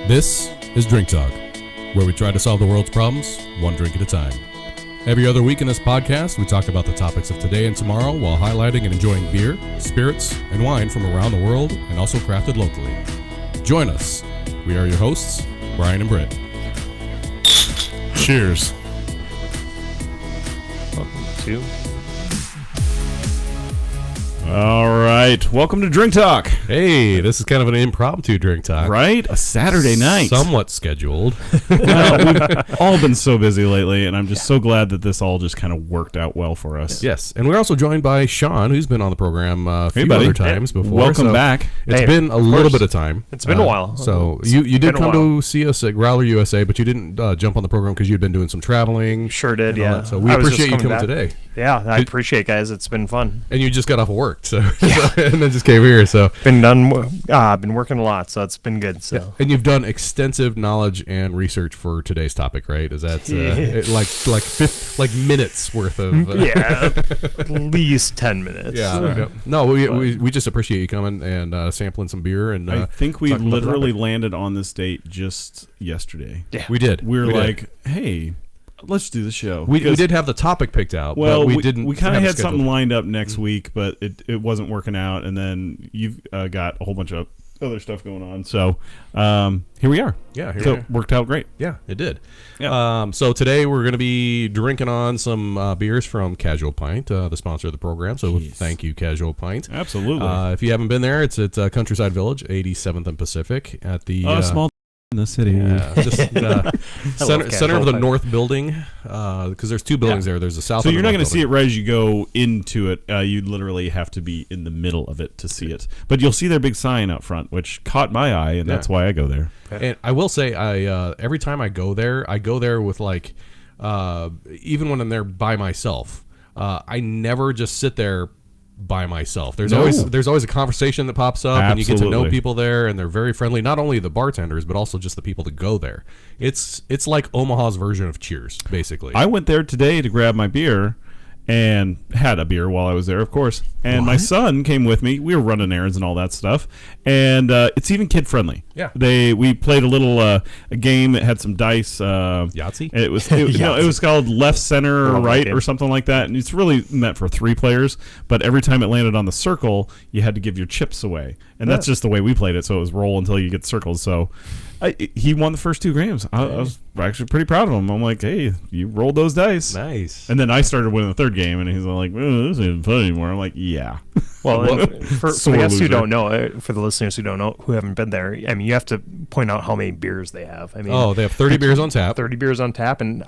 This is Drink Talk, where we try to solve the world's problems one drink at a time. Every other week in this podcast, we talk about the topics of today and tomorrow while highlighting and enjoying beer, spirits, and wine from around the world and also crafted locally. Join us. We are your hosts, Brian and Britt. Cheers. Welcome to... All right. Welcome to Drink Talk. Hey, this is kind of an impromptu drink talk. Right? A Saturday night. Somewhat scheduled. Well, we've all been so busy lately, and I'm just so glad that this all just kind of worked out well for us. Yes, and we're also joined by Sean, who's been on the program a few buddy. other times before. Welcome back. It's been a little bit of time. It's been a while. So you did come to see us at Growler USA, but you didn't jump on the program because you'd been doing some traveling. Sure did, yeah. So we appreciate you coming today. Yeah, I appreciate it, guys. It's been fun. And you just got off of work, so and then just came here. So I've been working a lot, so it's been good. So and you've done extensive knowledge and research for today's topic, right? Is that like minutes worth of? Yeah, at least 10 minutes. Yeah. No, we just appreciate you coming and sampling some beer. And I think we literally landed on this date just yesterday. Yeah, we did. We were like, hey, let's do the show. We did have the topic picked out. Well, but we didn't. We kind of had something lined up next week, but it wasn't working out. And then you've got a whole bunch of other stuff going on. So here we are. Yeah, it worked out great. Yeah, it did. Yeah. So today we're going to be drinking on some beers from Casual Pint, the sponsor of the program. So thank you, Casual Pint. Absolutely. If you haven't been there, it's at Countryside Village, 87th and Pacific, at the small in the city. Yeah, just center of the north building, because there's two buildings there. There's a south. So and you're the not going north to see it building. right as you go into it. You literally have to be in the middle of it to see it. But you'll see their big sign out front, which caught my eye, and that's why I go there. And I will say, every time I go there with like, even when I'm there by myself, I never just sit there by myself. There's always a conversation that pops up. Absolutely. And you get to know people there, and they're very friendly, not only the bartenders but also just the people that go there. It's like Omaha's version of Cheers, basically. I went there today to grab my beer and had a beer while I was there, of course. And my son came with me. We were running errands and all that stuff. And it's even kid friendly. Yeah. We played a little a game that had some dice. Yahtzee? It was called left, center, or right, or something like that. And it's really meant for 3 players. But every time it landed on the circle, you had to give your chips away. And that's just the way we played it. So it was roll until you get circles. So he won the first 2 games. I was actually pretty proud of him. I'm like, hey, you rolled those dice. Nice. And then I started winning the 3rd game, and he's like, this isn't fun anymore. I'm like, yeah. Well, for the guys who don't know, for the listeners who don't know, who haven't been there, I mean, you have to point out how many beers they have. I mean, they have 30 beers on tap. 30 beers on tap, and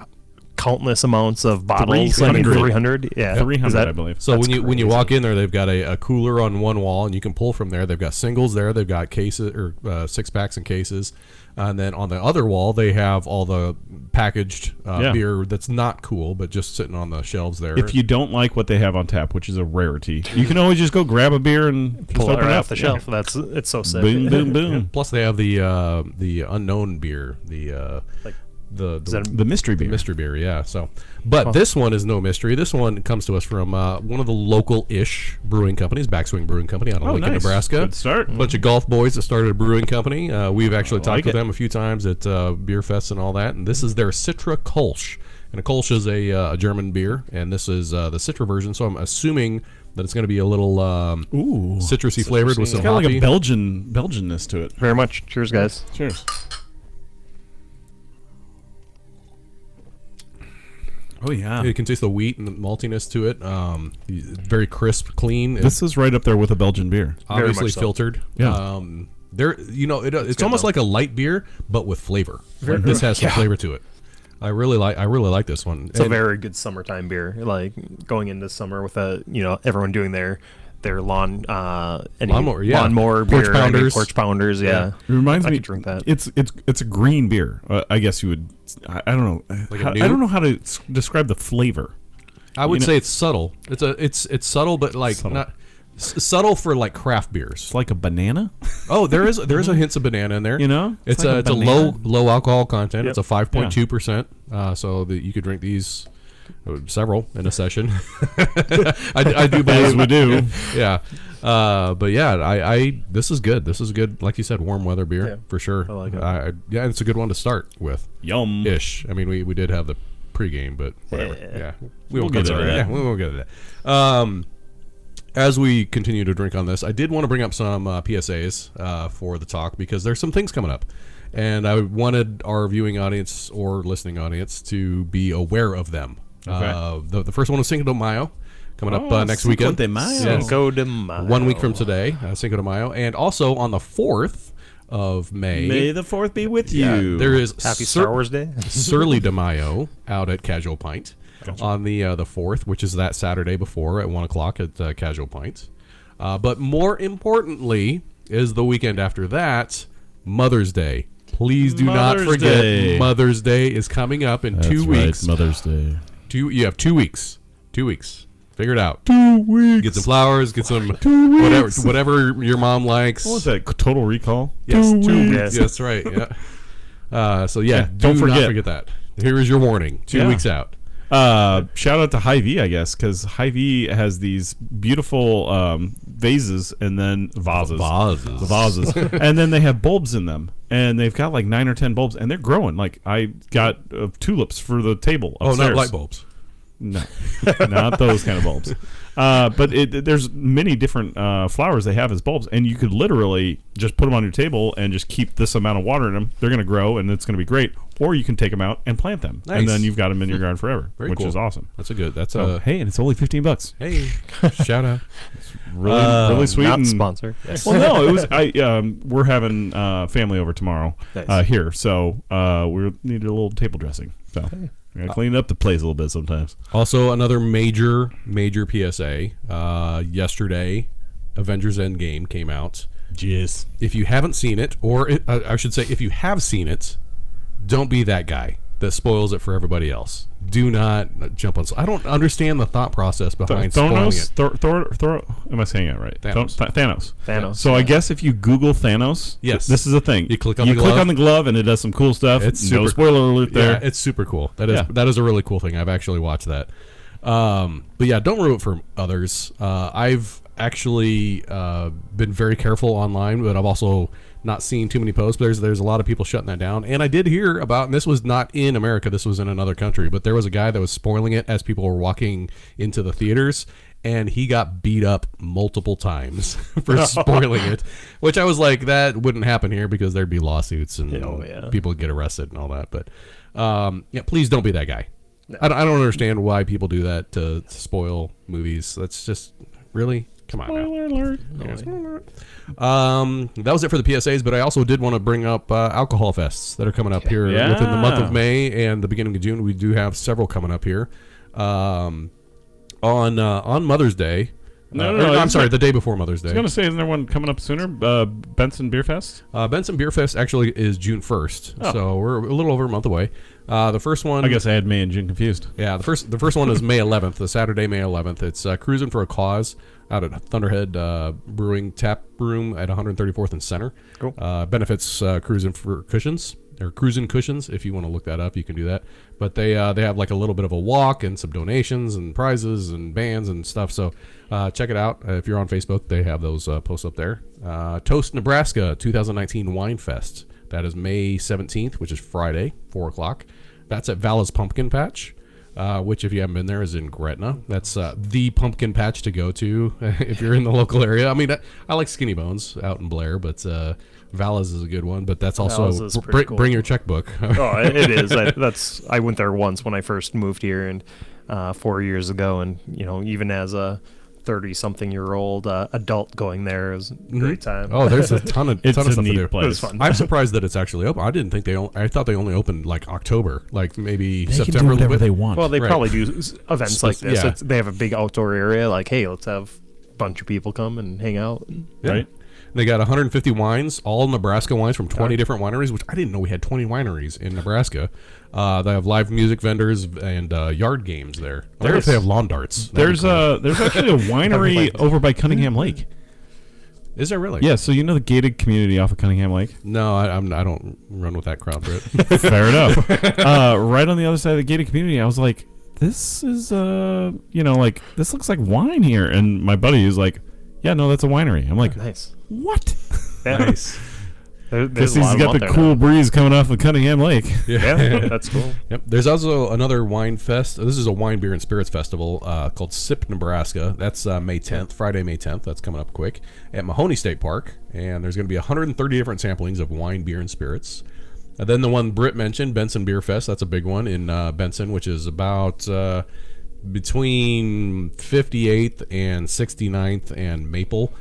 countless amounts of bottles. 300. Yeah, 300, I believe. So when you walk in there, they've got a cooler on one wall, and you can pull from there. They've got singles there. They've got cases or 6-packs and cases, and then on the other wall they have all the packaged beer that's not cool, but just sitting on the shelves there. If you don't like what they have on tap, which is a rarity, you can always just go grab a beer and pull it open right it off the shelf. It's so sick. Boom, boom, boom. Plus they have the unknown beer, the mystery beer. Mystery beer, yeah. So, but this one is no mystery. This one comes to us from one of the local-ish brewing companies, Backswing Brewing Company out of Lincoln, nice. Nebraska. Good start. A bunch of golf boys that started a brewing company. We've actually talked with it. them a few times at beer fests and all that. And this is their Citra Kolsh. And a Kolsh is a German beer, and this is the Citra version. So I'm assuming that it's going to be a little citrusy flavored with some It's got hoppy. like a Belgianness to it. Very much. Cheers, guys. Cheers. Oh, yeah. You can taste the wheat and the maltiness to it. Very crisp, clean. This is right up there with a Belgian beer. Obviously much so. filtered. Yeah. It's almost like a light beer, but with flavor. Like this has some flavor to it. I really like this one. It's a very good summertime beer. Like going into summer with everyone doing their lawnmower porch beer, pounders. porch pounders. Yeah. It reminds I me. could drink that. It's a green beer. I guess you would. I don't know. I don't know how to describe the flavor. I would say it's subtle. It's subtle, but like not subtle for like craft beers. It's like a banana. Oh, there is a hint of banana in there. You know, it's like a low alcohol content. Yep. It's a 5.2%. So that you could drink these. Several in a session. I do believe we do. Yeah. But yeah, I this is good. This is good. Like you said, warm weather beer for sure. I like it. Yeah, it's a good one to start with. Yum. Ish. I mean, we did have the pregame, but whatever. Yeah, we won't We'll get get to to that. that. Yeah, we won't get to that. As we continue to drink on this, I did want to bring up some PSAs for the talk because there's some things coming up. And I wanted our viewing audience or listening audience to be aware of them. Okay. The first one is Cinco de Mayo, coming up next Cinco weekend. de Mayo. Cinco de Mayo. 1 week from today, Cinco de Mayo. And also on the 4th of May. May the 4th be with you. There is Happy Star Wars Day. Surly de Mayo out at Casual Pint on the 4th, which is that Saturday before at 1 o'clock at Casual Pint. But more importantly is the weekend after that, Mother's Day. Please do not forget Day. Mother's Day is coming up in 2 weeks. Mother's Day. You have 2 weeks. 2 weeks. Figure it out. 2 weeks. Get some flowers. Get some whatever your mom likes. What was that? Total Recall? Yes, 2 weeks. Yes. That's right. Yeah. So yeah, don't do not forget. forget that. Here is your warning. 2 weeks out. Shout out to Hy-Vee, I guess, because Hy-Vee has these beautiful vases and then vases, and then they have bulbs in them, and they've got like 9 or 10 bulbs, and they're growing. Like I got tulips for the table upstairs. Oh, not light bulbs. No, not those kind of bulbs. But there's many different flowers they have as bulbs, and you could literally just put them on your table and just keep this amount of water in them. They're going to grow, and it's going to be great. Or you can take them out and plant them, Nice. and then you've got them in your garden forever, Very which cool. is awesome. That's a good. That's So, hey, and it's only $15. hey, shout out. Really sweet. Not and- sponsor. Yes. Well, no, it was. We're having family over tomorrow Nice. here, so we needed a little table dressing. So we gotta clean up the place a little bit sometimes. Also, another major PSA. Yesterday, Avengers Endgame came out. Jeez. If you haven't seen it, or I should say, if you have seen it, don't be that guy that spoils it for everybody else. Do not jump on. I don't understand the thought process behind spoiling it. Thor. Am I saying it right? Thanos. Thanos. So I guess if you Google Thanos, Yes. this is a thing. You click on the glove. on the glove, and it does some cool stuff. It's no super- spoiler alert there. Yeah, it's super cool. That is Yeah. that is a really cool thing. I've actually watched that. But yeah, don't ruin it for others. I've actually been very careful online, but I've also not seen too many posts. But there's a lot of people shutting that down. And I did hear about, and this was not in America, this was in another country, but there was a guy that was spoiling it as people were walking into the theaters, and he got beat up multiple times for spoiling it, which I was like, that wouldn't happen here because there'd be lawsuits and people would get arrested and all that. But yeah, please don't be that guy. No. I don't understand why people do that to spoil movies. That's just really... Come on. Spoiler alert. That was it for the PSAs, but I also did want to bring up alcohol fests that are coming up here within the month of May and the beginning of June. We do have several coming up here. On Mother's Day. I'm sorry, the day before Mother's Day. I was going to say, isn't there one coming up sooner? Benson Beer Fest? Benson Beer Fest actually is June 1st, so we're a little over a month away. The first one... I guess I had May and June confused. Yeah, the first one is May 11th, the Saturday, May 11th. It's Cruising for a Cause out at Thunderhead Brewing Tap Room at 134th and Center. Cool. Benefits Cruising for Cushions, or Cruising Cushions. If you want to look that up, you can do that. But they have like a little bit of a walk and some donations and prizes and bands and stuff. So check it out. If you're on Facebook, they have those posts up there. Toast Nebraska 2019 Wine Fest. That is May 17th, which is Friday, 4 o'clock. That's at Vala's Pumpkin Patch, which, if you haven't been there, is in Gretna. That's the pumpkin patch to go to if you're in the local area. I mean, I like Skinny Bones out in Blair, but Vala's is a good one. But that's also cool. Bring your checkbook. Oh, it is. I went there once when I first moved here, and 4 years ago, and even as a 30-something-year-old adult going there, it was a great time. Oh, there's a ton of stuff to do. Place. It was fun. I'm surprised that it's actually open. I didn't think I thought they only opened like October, like maybe They September. can do a little whatever bit. they want. Well, they Right. probably do events like this. Yeah. They have a big outdoor area. Like, hey, let's have a bunch of people come and hang out. Yeah. Right? They got 150 wines, all Nebraska wines from 20 different wineries, which I didn't know we had 20 wineries in Nebraska. They have live music vendors and yard games there. I wonder if they have lawn darts. There's actually a winery over by Cunningham Lake. Is there really? Yeah, so you know the gated community off of Cunningham Lake? No, I don't run with that crowd, Britt. Fair enough. Right on the other side of the gated community, I was like, this is, this looks like wine here. And my buddy is like, Yeah, no, that's a winery. I'm like, Nice. what? Yeah. Nice. Because he's got the cool breeze coming off of Cunningham Lake. Yeah, that's cool. Yep. There's also another wine fest. This is a wine, beer, and spirits festival called SIP Nebraska. That's May 10th, Friday, May 10th. That's coming up quick at Mahoney State Park. And there's going to be 130 different samplings of wine, beer, and spirits. And then the one Britt mentioned, Benson Beer Fest. That's a big one in Benson, which is about between 58th and 69th and Maple.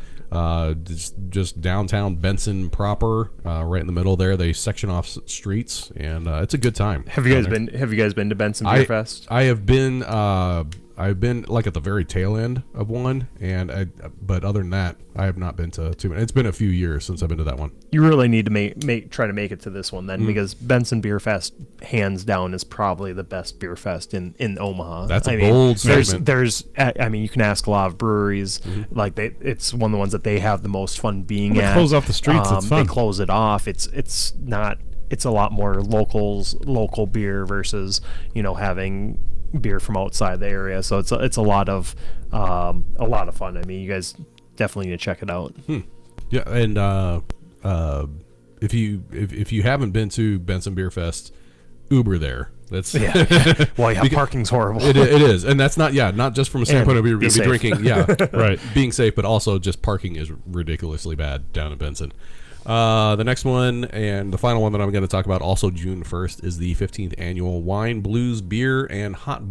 Just downtown Benson proper, right in the middle there. They section off streets, and it's a good time. Have you guys been to Benson Beer Fest? I have been. I've been like at the very tail end of one, but other than that, I have not been to two. It's been a few years since I've been to that one. You really need to try to make it to this one then, because Benson Beer Fest, hands down, is probably the best beer fest in Omaha. That's a bold statement. I mean, you can ask a lot of breweries, like it's one of the ones that they have the most fun being at. They close off the streets. It's fun. They close it off. It's not. It's a lot more local beer versus having beer from outside the area. So it's a lot of fun. I mean, you guys definitely need to check it out. Yeah, and if you haven't been to Benson Beer Fest, Uber there. That's Well, yeah, parking's horrible. It is, and that's not just from a standpoint of you're going to be drinking, right, being safe, but also just parking is ridiculously bad down in Benson. The next one and the final one that I'm going to talk about, also June 1st, is the 15th annual Wine, Blues, Beer, and Hot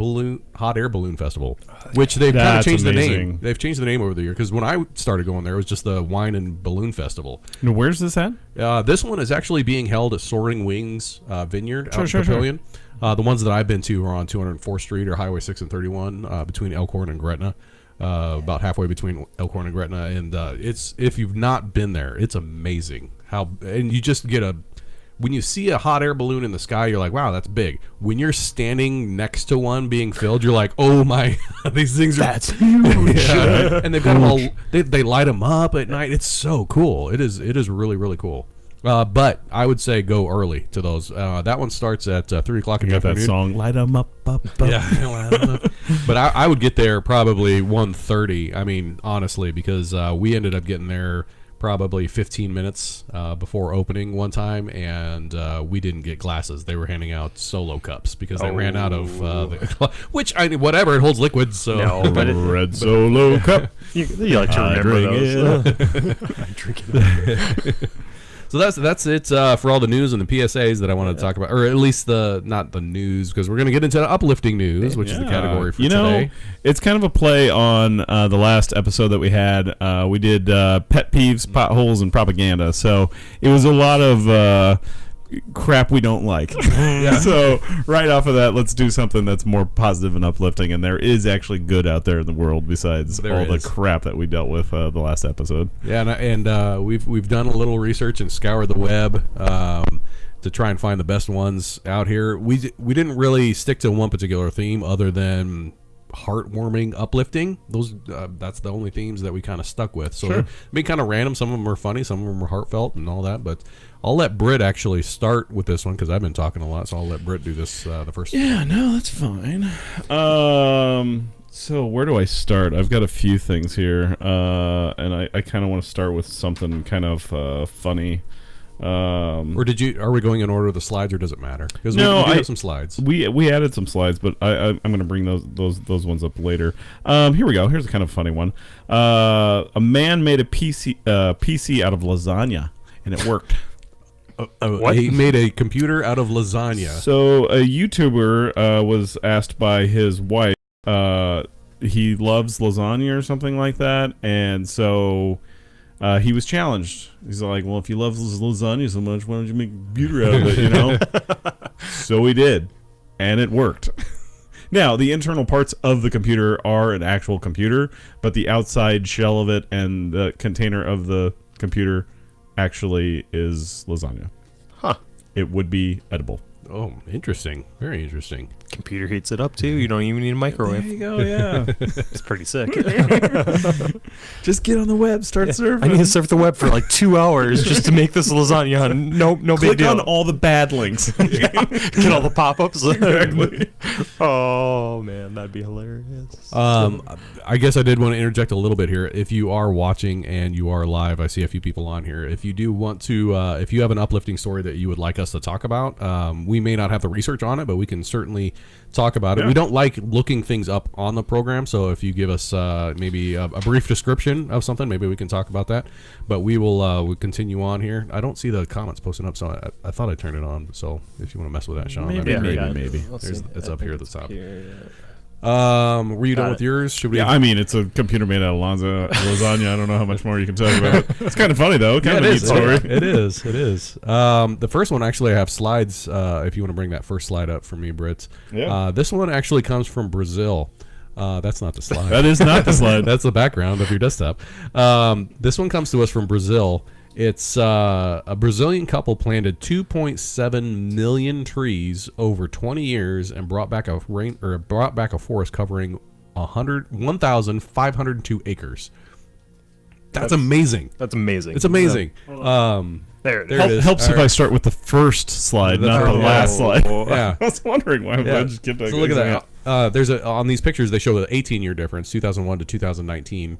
Air Balloon Festival, which they've kind of changed the name. They've changed the name over the year, because when I started going there, it was just the Wine and Balloon Festival. Now, where's this at? This one is actually being held at Soaring Wings Vineyard out in Papillion. The ones that I've been to are on 204th Street or Highway 6 and 31 between Elkhorn and Gretna. About halfway between Elkhorn and Gretna, and it's, if you've not been there, it's amazing and you just get when you see a hot air balloon in the sky, you're like, wow, that's big. When you're standing next to one being filled, you're like, oh my, these things that's huge. Yeah. And they've got them all. They light them up at night. It's so cool. It is really, really cool. But I would say go early to those. That one starts at 3 o'clock in the afternoon. That song, light 'em up. Yeah, light 'em up. But I would get there probably 1:30. I mean, honestly, because we ended up getting there probably 15 minutes before opening one time, and we didn't get glasses. They were handing out solo cups because they ran out of whatever, it holds liquid. So no, but red solo cup. You like to remember those. I drink it. So that's it for all the news and the PSAs that I wanted to talk about, or at least not the news, because we're going to get into uplifting news, which is the category for today. It's kind of a play on the last episode that we had. We did pet peeves, potholes, and propaganda. So it was a lot of crap we don't like. So right off of that, let's do something that's more positive and uplifting, and there is actually good out there in the world besides the crap that we dealt with the last episode. Yeah, and we've done a little research and scoured the web to try and find the best ones out here. We didn't really stick to one particular theme other than heartwarming, uplifting. Those that's the only themes that we kind of stuck with. So they're being kind of random. Some of them are funny, some of them are heartfelt and all that, but I'll let Britt actually start with this one because I've been talking a lot, so I'll let Britt do this the first. Yeah, no, that's fine. So where do I start? I've got a few things here, and I kind of want to start with something kind of funny. Or are we going in order of the slides, or does it matter? Because we have some slides. We added some slides, but I'm going to bring those ones up later. Here we go. Here's a kind of funny one. A man made a PC out of lasagna, and it worked. What? He made a computer out of lasagna. So a YouTuber was asked by his wife. He loves lasagna or something like that, and so he was challenged. He's like, well, if you love lasagna so much, why don't you make a computer out of it, you know? So he did, and it worked. Now, the internal parts of the computer are an actual computer, but the outside shell of it and the container of the computer actually is lasagna. Huh. It would be edible. Oh, interesting. Very interesting. computer heats it up too. You don't even need a microwave. There you go. Yeah, It's pretty sick. just get on the web, start surfing. I need to surf the web for like 2 hours just to make this lasagna. No big Click deal. on all the bad links. Get all the pop-ups. Exactly. Oh man, that'd be hilarious. I guess I did want to interject a little bit here. If you are watching and you are live, I see a few people on here. If you do want to, if you have an uplifting story that you would like us to talk about, we may not have the research on it, but we can certainly talk about it. Yeah. We don't like looking things up on the program, so if you give us maybe a brief description of something, maybe we can talk about that. But we will we'll continue on here. I don't see the comments posting up, so I thought I turned it on. So if you want to mess with that, Sean, that'd be great. Maybe. It's up here at the top. Here, Were you done with yours? Should we? Yeah, I mean, it's a computer made out of lasagna. I don't know how much more you can talk about it. It's kind of funny, though. Kind of a neat story. It is. The first one, actually, I have slides. If you want to bring that first slide up for me, Britt. Yeah. This one actually comes from Brazil. That's not the slide. That is not the slide. That's the background of your desktop. This one comes to us from Brazil. It's a Brazilian couple planted 2.7 million trees over 20 years and brought back a forest covering 1,502 acres. That's amazing. That's amazing. It's amazing. There it There is. it is. Helps All if I start with the first slide, The not the first- last slide. Yeah. I was wondering why I just kept So look at that. There's on these pictures they show the 18-year difference, 2001 to 2019.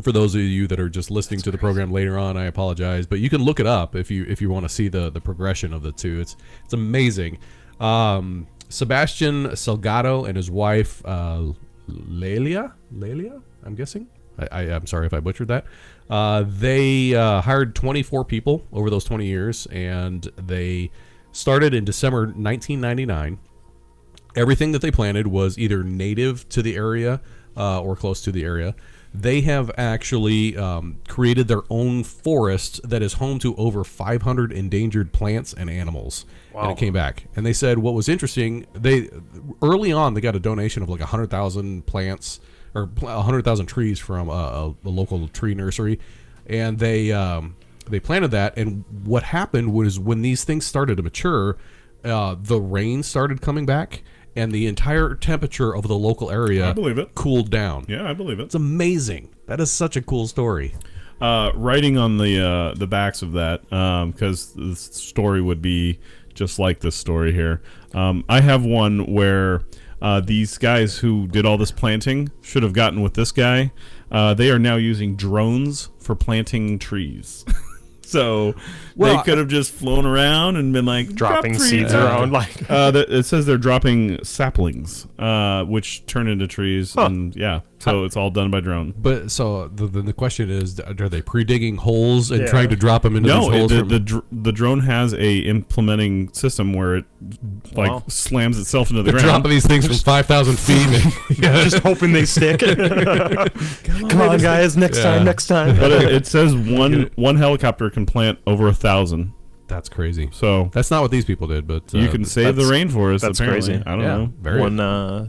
For those of you that are just listening to the program later on, I apologize, but you can look it up if you want to see the progression of the two. It's amazing. Sebastian Salgado and his wife Lelia, I'm guessing. I'm sorry if I butchered that. They hired 24 people over those 20 years, and they started in December 1999. Everything that they planted was either native to the area or close to the area. They have actually created their own forest that is home to over 500 endangered plants and animals. Wow. And it came back. And they said what was interesting, early on they got a donation of like 100,000 plants or 100,000 trees from a local tree nursery. And they planted that. And what happened was when these things started to mature, the rain started coming back. And the entire temperature of the local area cooled down. Yeah, I believe it. It's amazing. That is such a cool story. Writing on the backs of that, because the story would be just like this story here. I have one where these guys who did all this planting should have gotten with this guy. They are now using drones for planting trees. So they could have just flown around and been like dropping drop seeds around. Like it says they're dropping saplings, which turn into trees, and so it's all done by drone. But so the question is, are they pre-digging holes and trying to drop them into these holes? No, the drone has a implementing system where it slams itself into the ground. Dropping these things from 5,000 feet. Just hoping they stick. Come on, guys! Next time. But it says one helicopter can plant over 1,000. That's crazy. So that's not what these people did, but you can save the rainforest. That's apparently. crazy. I don't know. One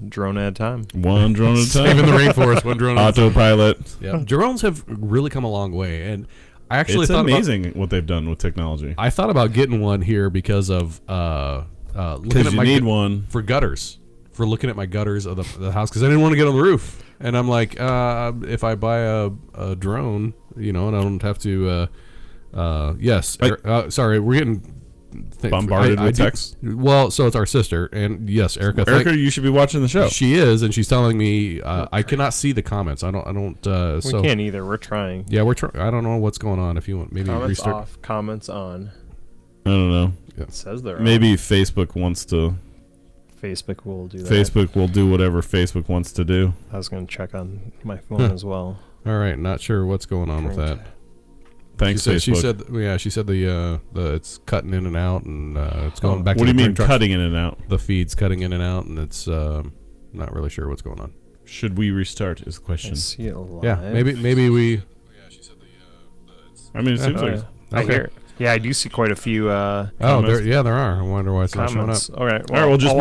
drone at a time. One drone at a time. Saving the rainforest. One drone at a time. Autopilot. Yeah, drones have really come a long way, and I actually it's thought amazing what they've done with technology. I thought about getting one here because of looking at you need one for gutters. For looking at my gutters of the house because I didn't want to get on the roof, and I'm like, if I buy a drone, and I don't have to. Sorry, we're getting bombarded with texts. Well, so it's our sister, and yes, Erica. Erica, you should be watching the show. She is, and she's telling me I cannot see the comments. I don't. We can't either. We're trying. Yeah, we're trying. I don't know what's going on. If you want, maybe comments restart. Off, comments on. I don't know. Yeah. It says they're maybe on. Facebook wants to. Facebook will do that. Facebook will do whatever Facebook wants to do. I was going to check on my phone as well. All right, not sure what's going on with that. Thanks, Facebook. She said the it's cutting in and out, and it's going back. What to do you mean cutting in and out? The feed's cutting in and out, and it's not really sure what's going on. Should we restart? Is the question. Yeah, maybe we. Yeah, she said I mean, it seems like. I hear. Yeah, I do see quite a few. There are. I wonder why it's not showing up. All right, we'll just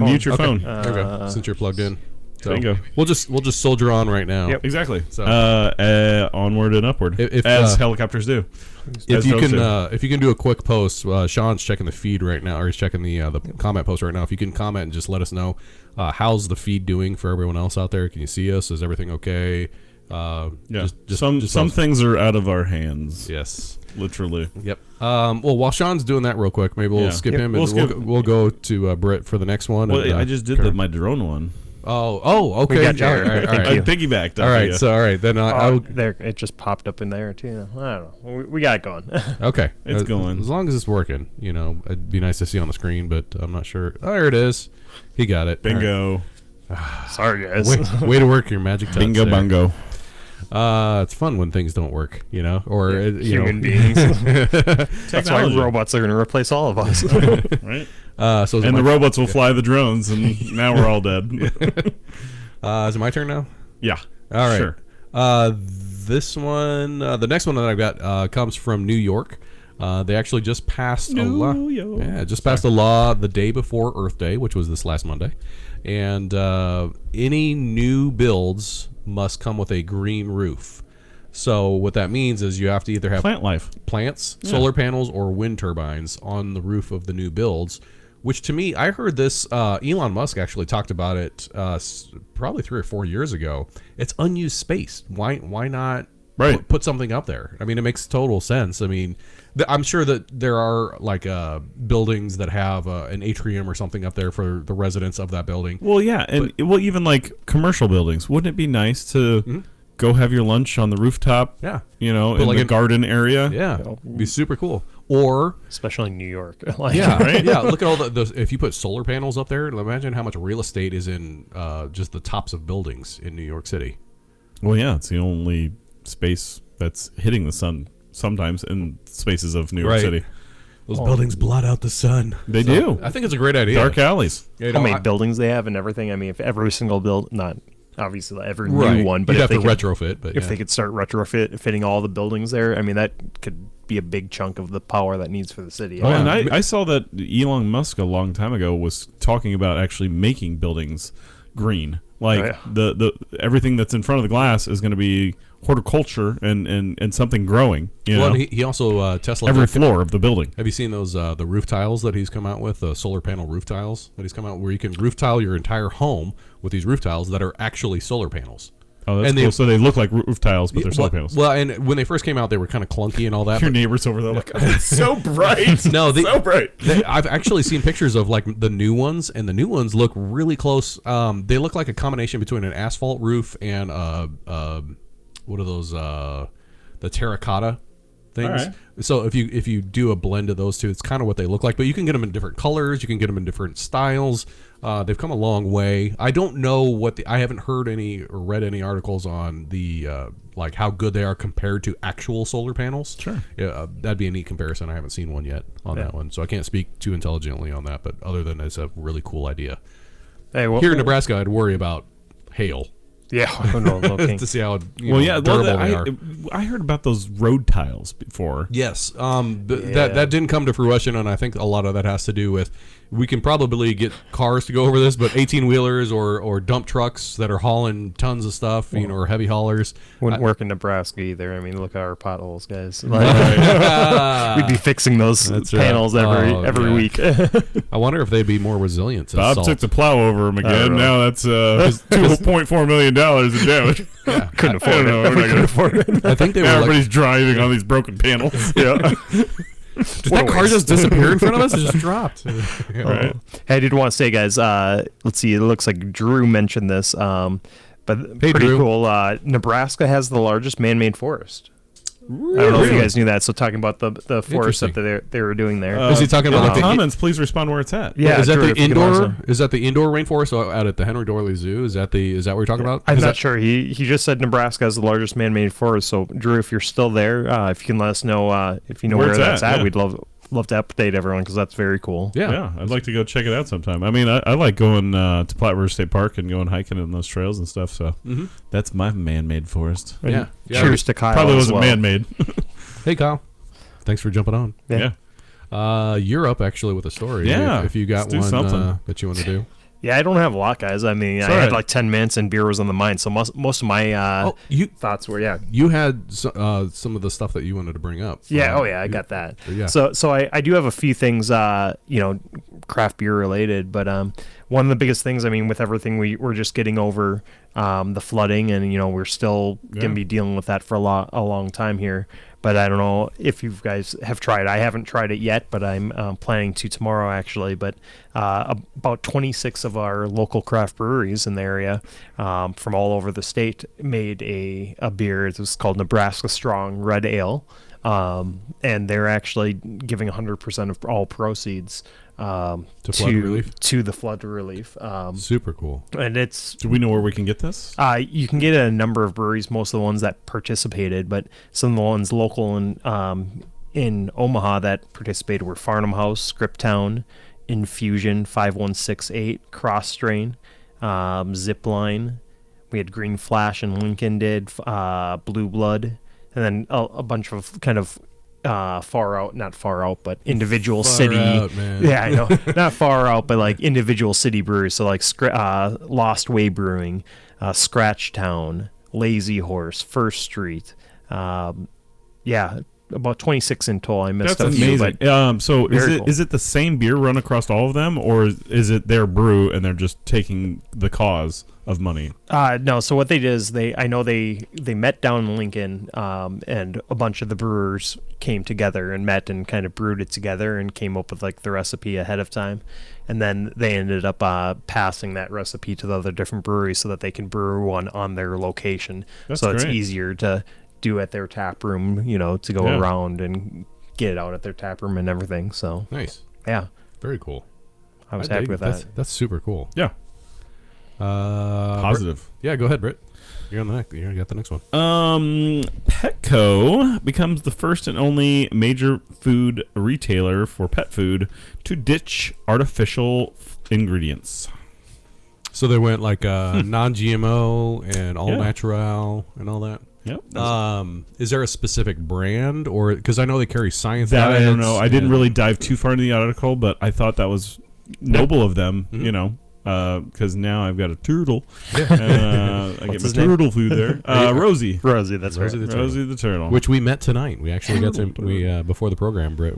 mute your phone. There we go. Since you're plugged in. So Bingo. we'll just soldier on right now. Yep. Exactly. So- Onward and upward, If, as helicopters do. If you can do a quick post, Sean's checking the feed right now, or he's checking the comment post right now. If you can comment and just let us know how's the feed doing for everyone else out there. Can you see us? Is everything okay? Yeah. Just some things are out of our hands. Yes. Literally. Yep. Well, while Sean's doing that real quick, maybe we'll skip him and we'll go to Britt for the next one. Well, and, I just did my drone one. Oh, okay. We got you. All right. I piggybacked. All right. So, all right. Then I'll. There, it just popped up in there too. I don't know. We got it going. Okay. It's going. As long as it's working, it'd be nice to see on the screen, but I'm not sure. Oh, there it is. He got it. Bingo. Sorry, guys. Way to work your magic touch. Bingo there. bungo. It's fun when things don't work, or human beings. That's why robots are going to replace all of us. Right. So and the robots will fly the drones, and now we're all dead. Is it my turn now? Yeah. All right. Sure. This one, the next one that I've got comes from New York. They actually just passed a law. Passed a law the day before Earth Day, which was this last Monday. And any new builds must come with a green roof. So what that means is you have to either have plant life, plants, solar panels, or wind turbines on the roof of the new builds. Which to me, I heard this. Elon Musk actually talked about it probably 3 or 4 years ago. It's unused space. Why not put something up there? I mean, it makes total sense. I mean, I'm sure that there are like buildings that have an atrium or something up there for the residents of that building. Well, yeah, and even like commercial buildings. Wouldn't it be nice to go have your lunch on the rooftop? Yeah, in like the garden area. Yeah, it'd be super cool. Or especially in New York. Yeah. Look at all those. If you put solar panels up there, imagine how much real estate is in just the tops of buildings in New York City. Well, yeah, it's the only space that's hitting the sun sometimes in spaces of New York City. Those buildings blot out the sun. They do. I think it's a great idea. Dark alleys. How many buildings they have and everything. I mean, if every single not obviously every new one, but you'd if have they to retrofit. But if they could start retrofitting all the buildings there, I mean, that could be a big chunk of the power that needs for the city. Oh, and I saw that Elon Musk a long time ago was talking about actually making buildings green. Like the everything that's in front of the glass is going to be horticulture and something growing. Well, and he also Tesla every floor of the building. Have you seen those the roof tiles that he's come out with? Solar panel roof tiles that he's come out where you can roof tile your entire home with these roof tiles that are actually solar panels. Oh, that's cool. So they look like roof tiles, but they're solar panels. Well, and when they first came out, they were kind of clunky and all that. Your neighbors over there like, oh, it's so bright. No, so bright. I've actually seen pictures of like the new ones, and the new ones look really close. They look like a combination between an asphalt roof and what are those? The terracotta things. Right. So if you do a blend of those two, it's kind of what they look like. But you can get them in different colors. You can get them in different styles. They've come a long way. I don't know I haven't heard any or read any articles on the like how good they are compared to actual solar panels. Sure. Yeah, that'd be a neat comparison. I haven't seen one yet on that one, so I can't speak too intelligently on that. But other than it's a really cool idea. Hey, Here in Nebraska, I'd worry about hail. Yeah, to see how durable they are. I heard about those road tiles before. Yes, that didn't come to fruition, and I think a lot of that has to do with we can probably get cars to go over this, but 18-wheelers or dump trucks that are hauling tons of stuff, or heavy haulers wouldn't work in Nebraska either. I mean, look at our potholes, guys. We'd be fixing those panels every week. I wonder if they'd be more resilient to Bob salt. took the plow over them again. Now that's $2.4 million in damage. Yeah. Couldn't afford it. Couldn't afford it. I think everybody's driving on these broken panels. Yeah. Did that car just disappear in front of us? It just dropped. Right. Hey, I did want to say, guys, let's see. It looks like Drew mentioned this, but pretty Drew. cool. Nebraska has the largest man-made forest. Really? I don't know if you guys knew that. So talking about the forest that they were doing there. Is he talking about the comments? Please respond where it's at. Yeah, is that the indoor? Is that the indoor rainforest out at the Henry Dorley Zoo? Is that what you're talking about? I'm not sure. He just said Nebraska has the largest man-made forest. So Drew, if you're still there, if you can let us know if you know where that's at, we'd love to update everyone because that's very cool. Yeah, I'd like to go check it out sometime. I mean, I like going to Platte River State Park and going hiking in those trails and stuff. So that's my man-made forest. Yeah. Cheers to Kyle. Probably wasn't man-made. Hey, Kyle. Thanks for jumping on. Yeah. You're up actually with a story. Yeah. If you got one that you want to do. Yeah, I don't have a lot, guys. I mean, I had like 10 minutes and beer was on the mind. So most of my thoughts were, You had some of the stuff that you wanted to bring up. Yeah, I got that. Yeah. So I do have a few things, craft beer related. But one of the biggest things, I mean, with everything, we're just getting over the flooding. And, we're still going to be dealing with that for a long time here. But I don't know if you guys have tried. I haven't tried it yet, but I'm planning to tomorrow, actually. But about 26 of our local craft breweries in the area from all over the state made a beer. It was called Nebraska Strong Red Ale. And they're actually giving 100% of all proceeds to the flood relief. Super cool. And it's... Do we know where we can get this? You can get it at a number of breweries, most of the ones that participated, but some of the ones local in Omaha that participated were Farnham House, Scriptown, Infusion, 5168, Cross Strain, Zipline. We had Green Flash and Lincoln did, Blue Blood, and then a bunch of kind of not far out, but individual city. Yeah, I know. Not far out, but like individual city breweries. So like Lost Way Brewing, Scratch Town, Lazy Horse, First Street. About 26 in total. I missed That's a few, amazing. but so cool. Is it the same beer run across all of them, or is it their brew and they're just taking the cause of money? No. So what they did is they met down in Lincoln, and a bunch of the brewers came together and met and kind of brewed it together and came up with like the recipe ahead of time, and then they ended up passing that recipe to the other different breweries so that they can brew one on their location. That's so it's great. Easier to do at their tap room, to go around and get it out at their tap room and everything. So nice. Yeah. Very cool. I was happy with that. That's super cool. Yeah. Positive. Yeah, go ahead, Britt. You're on the next. You got the next one. Petco becomes the first and only major food retailer for pet food to ditch artificial ingredients. So they went like non-GMO and all natural and all that. Yep. Is there a specific brand, or because I know they carry science? That I don't know. I didn't really dive too far into the article, but I thought that was noble of them. Mm-hmm. Because now I've got a turtle. I get my turtle food there. Rosie. Rosie, that's Rosie right. the turtle. Rosie the turtle. Which we met tonight. We actually got to before the program, Britt.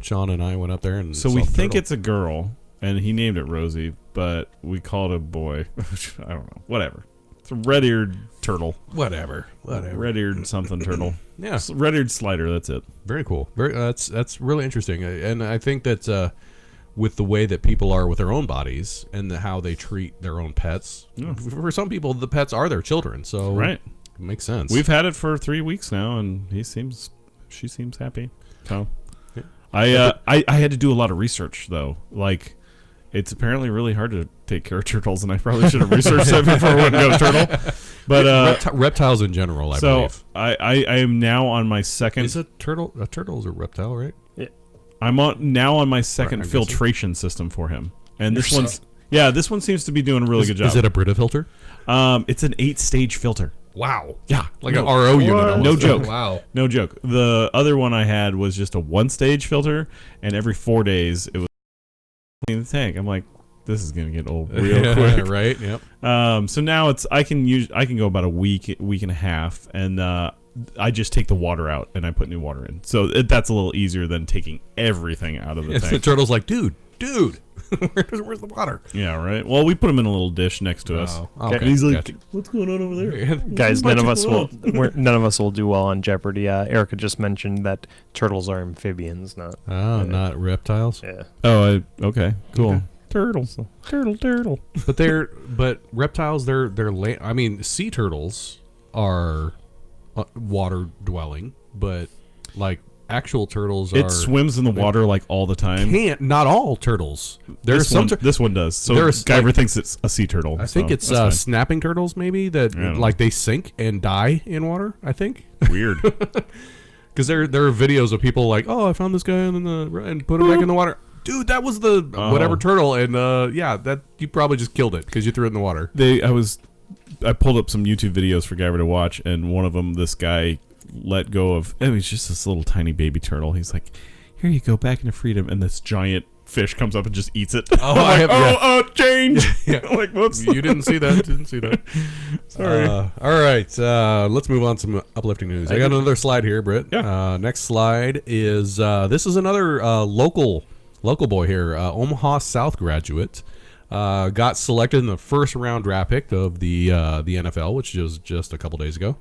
Sean and I went up there and so we think it's a girl, and he named it Rosie, but we called it a boy. I don't know. Whatever. It's a red-eared turtle. Whatever. Red-eared something turtle. Yeah. Red-eared slider. That's it. Very cool. That's really interesting, and I think that. With the way that people are with their own bodies and how they treat their own pets. Yeah. For some people, the pets are their children, so it makes sense. We've had it for 3 weeks now, and she seems happy. So yeah. I had to do a lot of research, though. Like, it's apparently really hard to take care of turtles, and I probably should have researched that before I went and got a turtle. But reptiles in general, I believe. I am now on my second. Is a turtle is a reptile, right? I'm now on my second filtration system for him, and this one seems to be doing a really good job. Is it a Brita filter? It's an 8-stage filter. Wow. Yeah, like an RO unit. Almost. No joke. Wow. No joke. The other one I had was just a 1-stage filter, and every 4 days it was cleaning the tank. I'm like, this is gonna get old real quick, right? Yep. So now I can go about a week and a half, and I just take the water out and I put new water in. So that's a little easier than taking everything out of the tank. The turtle's like, dude, where's the water? Yeah, right. Well, we put him in a little dish next to us. Okay. And he's like, what's going on over there? Guys, none of us will do well on Jeopardy. Erica just mentioned that turtles are amphibians, not reptiles. Yeah. Oh, okay, cool. Okay. Turtles. Turtle. But reptiles, sea turtles are water dwelling, but like actual turtles it swims in the water like all the time. Not all turtles. This one does. So Guyver thinks it's a sea turtle. I think it's snapping turtles maybe that like they sink and die in water, I think. Weird. Because there are videos of people like, oh, I found this guy and put him back in the water. Dude, that was the whatever turtle, and that you probably just killed it because you threw it in the water. I pulled up some YouTube videos for Guyver to watch, and one of them, this guy he's just this little tiny baby turtle. He's like, here you go, back into freedom. And this giant fish comes up and just eats it. Oh, I have. Change. Yeah. Like, whoops. You didn't see that. Sorry. All right. Let's move on to some uplifting news. I got another slide here, Britt. Yeah. Next slide is this is another local boy here. Omaha South graduate. Got selected in the first round draft pick of the NFL, which was just a couple days ago.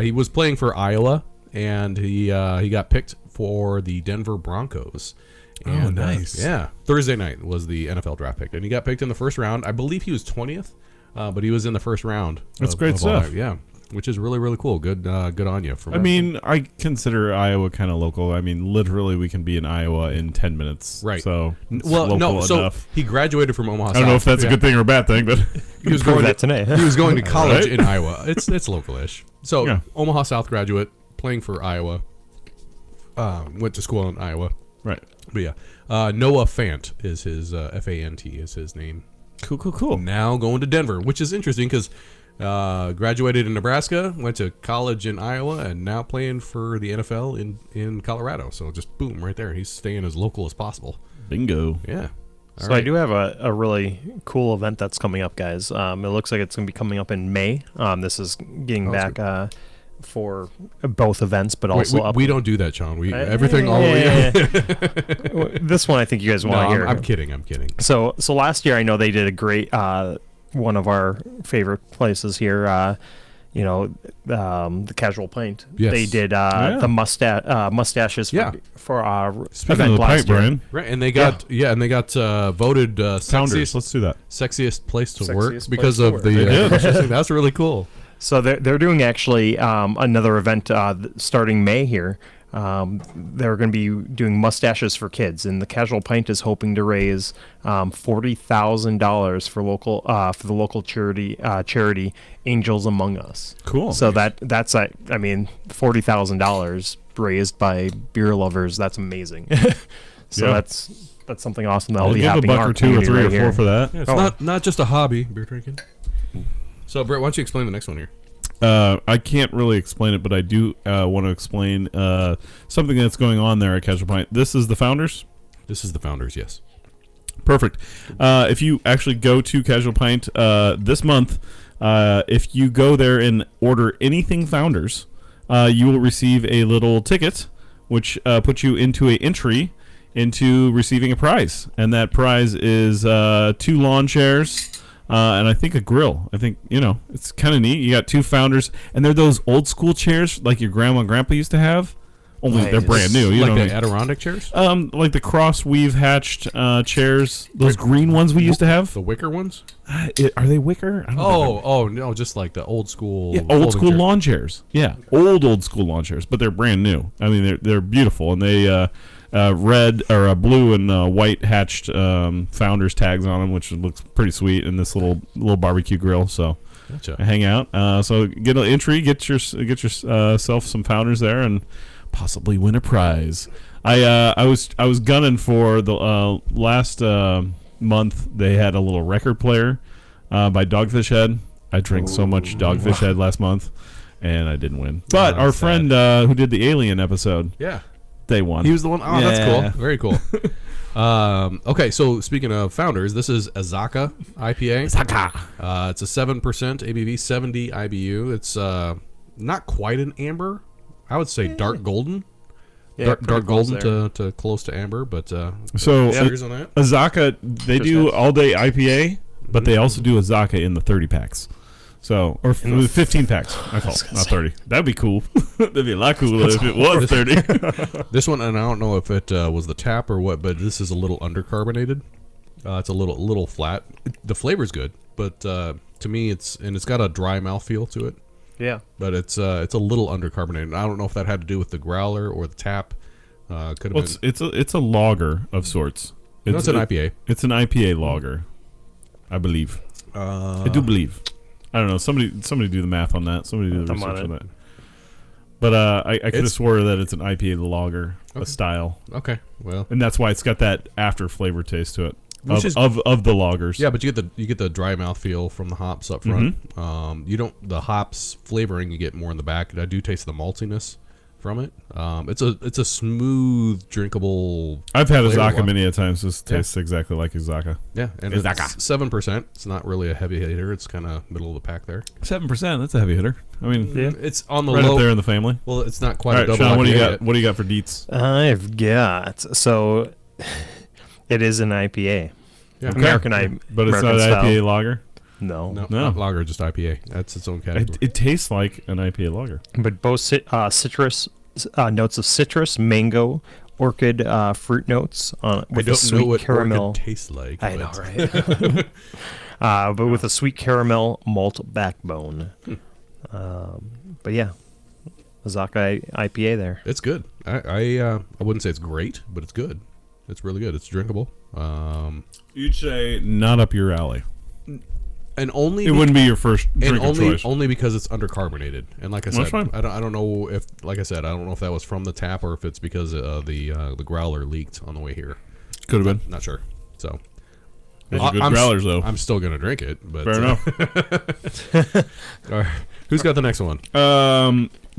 He was playing for Iowa, and he got picked for the Denver Broncos. And, nice. Yeah. Thursday night was the NFL draft pick, and he got picked in the first round. I believe he was 20th, but he was in the first round. That's great stuff. Yeah. Which is really, really cool. Good on you. I mean, I consider Iowa kind of local. I mean, literally, we can be in Iowa in 10 minutes. Right. So, So he graduated from Omaha South. I don't know if that's a good thing or a bad thing, but he was going that today. He was going to college Right? in Iowa. It's local-ish. So Yeah. Omaha South graduate, playing for Iowa. Went to school in Iowa. right. But yeah, Noah Fant is his F-A-N-T is his name. Cool. Now going to Denver, which is interesting because graduated in Nebraska, went to college in Iowa, and now playing for the NFL in Colorado. So just boom, right there. He's staying as local as possible. Bingo. Yeah. So I do have a really cool event that's coming up, guys. It looks like it's going to be coming up in May. This is getting back for both events, but also we don't do that, Sean. We everything all the way. This one I think you guys want to hear. I'm kidding. So last year I know they did a great one of our favorite places here. The Casual Pint. Yes. They did the mustaches for Speaking event of the last pipe, year. Brian. Right, and they got voted Founders. Let's do that. sexiest place to work Sexiest because place to of work. the. They did. That's really cool. So they're doing actually another event starting May here. They're going to be doing mustaches for kids, and the Casual Pint is hoping to raise $40,000 for the local charity Angels Among Us. Cool. So that's $40,000 raised by beer lovers. That's amazing. So Yeah. that's something awesome that'll I'll be give a happening. in buck our or two or community three right or four here. for that. Yeah, it's not just a hobby, beer drinking. So, Brett, why don't you explain the next one here? I can't really explain it, but I do want to explain something that's going on there at Casual Pint. This is the Founders? This is the Founders, yes. Perfect. If you actually go to Casual Pint this month, if you go there and order anything Founders, you will receive a little ticket, which puts you into an entry into receiving a prize. And that prize is 2 lawn chairs. And I think a grill. I think, it's kind of neat. You got 2 Founders, and they're those old school chairs like your grandma and grandpa used to have. Only they're brand new. You like know, the Adirondack chairs? like the cross weave hatched chairs. Those green ones we used to have. The wicker ones? Are they wicker? I don't know. Oh, no, just like the old school. Yeah, old school chairs. lawn chairs. Yeah, old school lawn chairs, but they're brand new. I mean, they're beautiful, and they red or blue and white hatched Founders tags on them, which looks pretty sweet. And this little barbecue grill, so Gotcha. hang out. So get an entry, get yourself some Founders there, and possibly win a prize. I was gunning for the last month. They had a little record player by Dogfish Head. I drank so much Dogfish Head last month, and I didn't win. But our friend who did the Alien episode, Yeah. they won. He was the one. Oh, that's Yeah. cool. Very cool. Okay, so speaking of Founders, this is Azacca IPA. Azacca. It's a 7% ABV, 70 IBU. It's not quite an amber. I would say dark golden. Yeah, dark golden to close to amber, but So figures on that. Azacca, they do all day IPA, but they also do Azacca in the 30 packs. So, or 15 packs. I call it, not 30. That'd be cool. That'd be a lot cooler if it was 30. This one, and I don't know if it was the tap or what, but this is a little undercarbonated. It's a little flat. The flavor's good, but to me, it's got a dry mouthfeel to it. Yeah. But it's a little undercarbonated. I don't know if that had to do with the growler or the tap. Could have been. It's a lager of sorts. It's an IPA. It's an IPA lager, I believe. I do believe. I don't know. Somebody do the math on that. Somebody do the research on that. But I could have swore that it's an IPA lager, a style. Okay, well, And that's why it's got that after flavor taste to it of is- the lagers. yeah, but you get the dry mouth feel from the hops up front. You don't the hops flavoring you get more in the back. I do taste the maltiness from it. It's a smooth, drinkable. I've had flavor Azacca wise. many a times. This tastes exactly like Azacca. Yeah, and Azacca. it's 7%. It's not really a heavy hitter. It's kind of middle of the pack there. 7%. That's a heavy hitter. I mean, It's on the right low. up there in the family. Well, it's not quite All a right, double. Sean, what do you IPA got? yet. What do you got for Dietz? I've got so it is an IPA. Yeah. American But it's American not an style. IPA lager. No, No. not lager, just IPA. That's its own category. It tastes like an IPA lager. But both citrus notes of citrus, mango, orchid fruit notes with a sweet caramel. Orchid tastes like. I know, right? But with a sweet caramel malt backbone. But yeah, Azacca IPA there. It's good. I wouldn't say it's great, but it's good. It's really good. It's drinkable. You'd say not up your alley. And only It wouldn't be your first drink and of choice. only because it's undercarbonated. And like I That's said, fine. I don't know if, like I said, I don't know if that was from the tap or if it's because the growler leaked on the way here. Could have been. Not sure. So Those are good growlers, though. I'm still gonna drink it. But Fair enough. All right. Who's got the next one?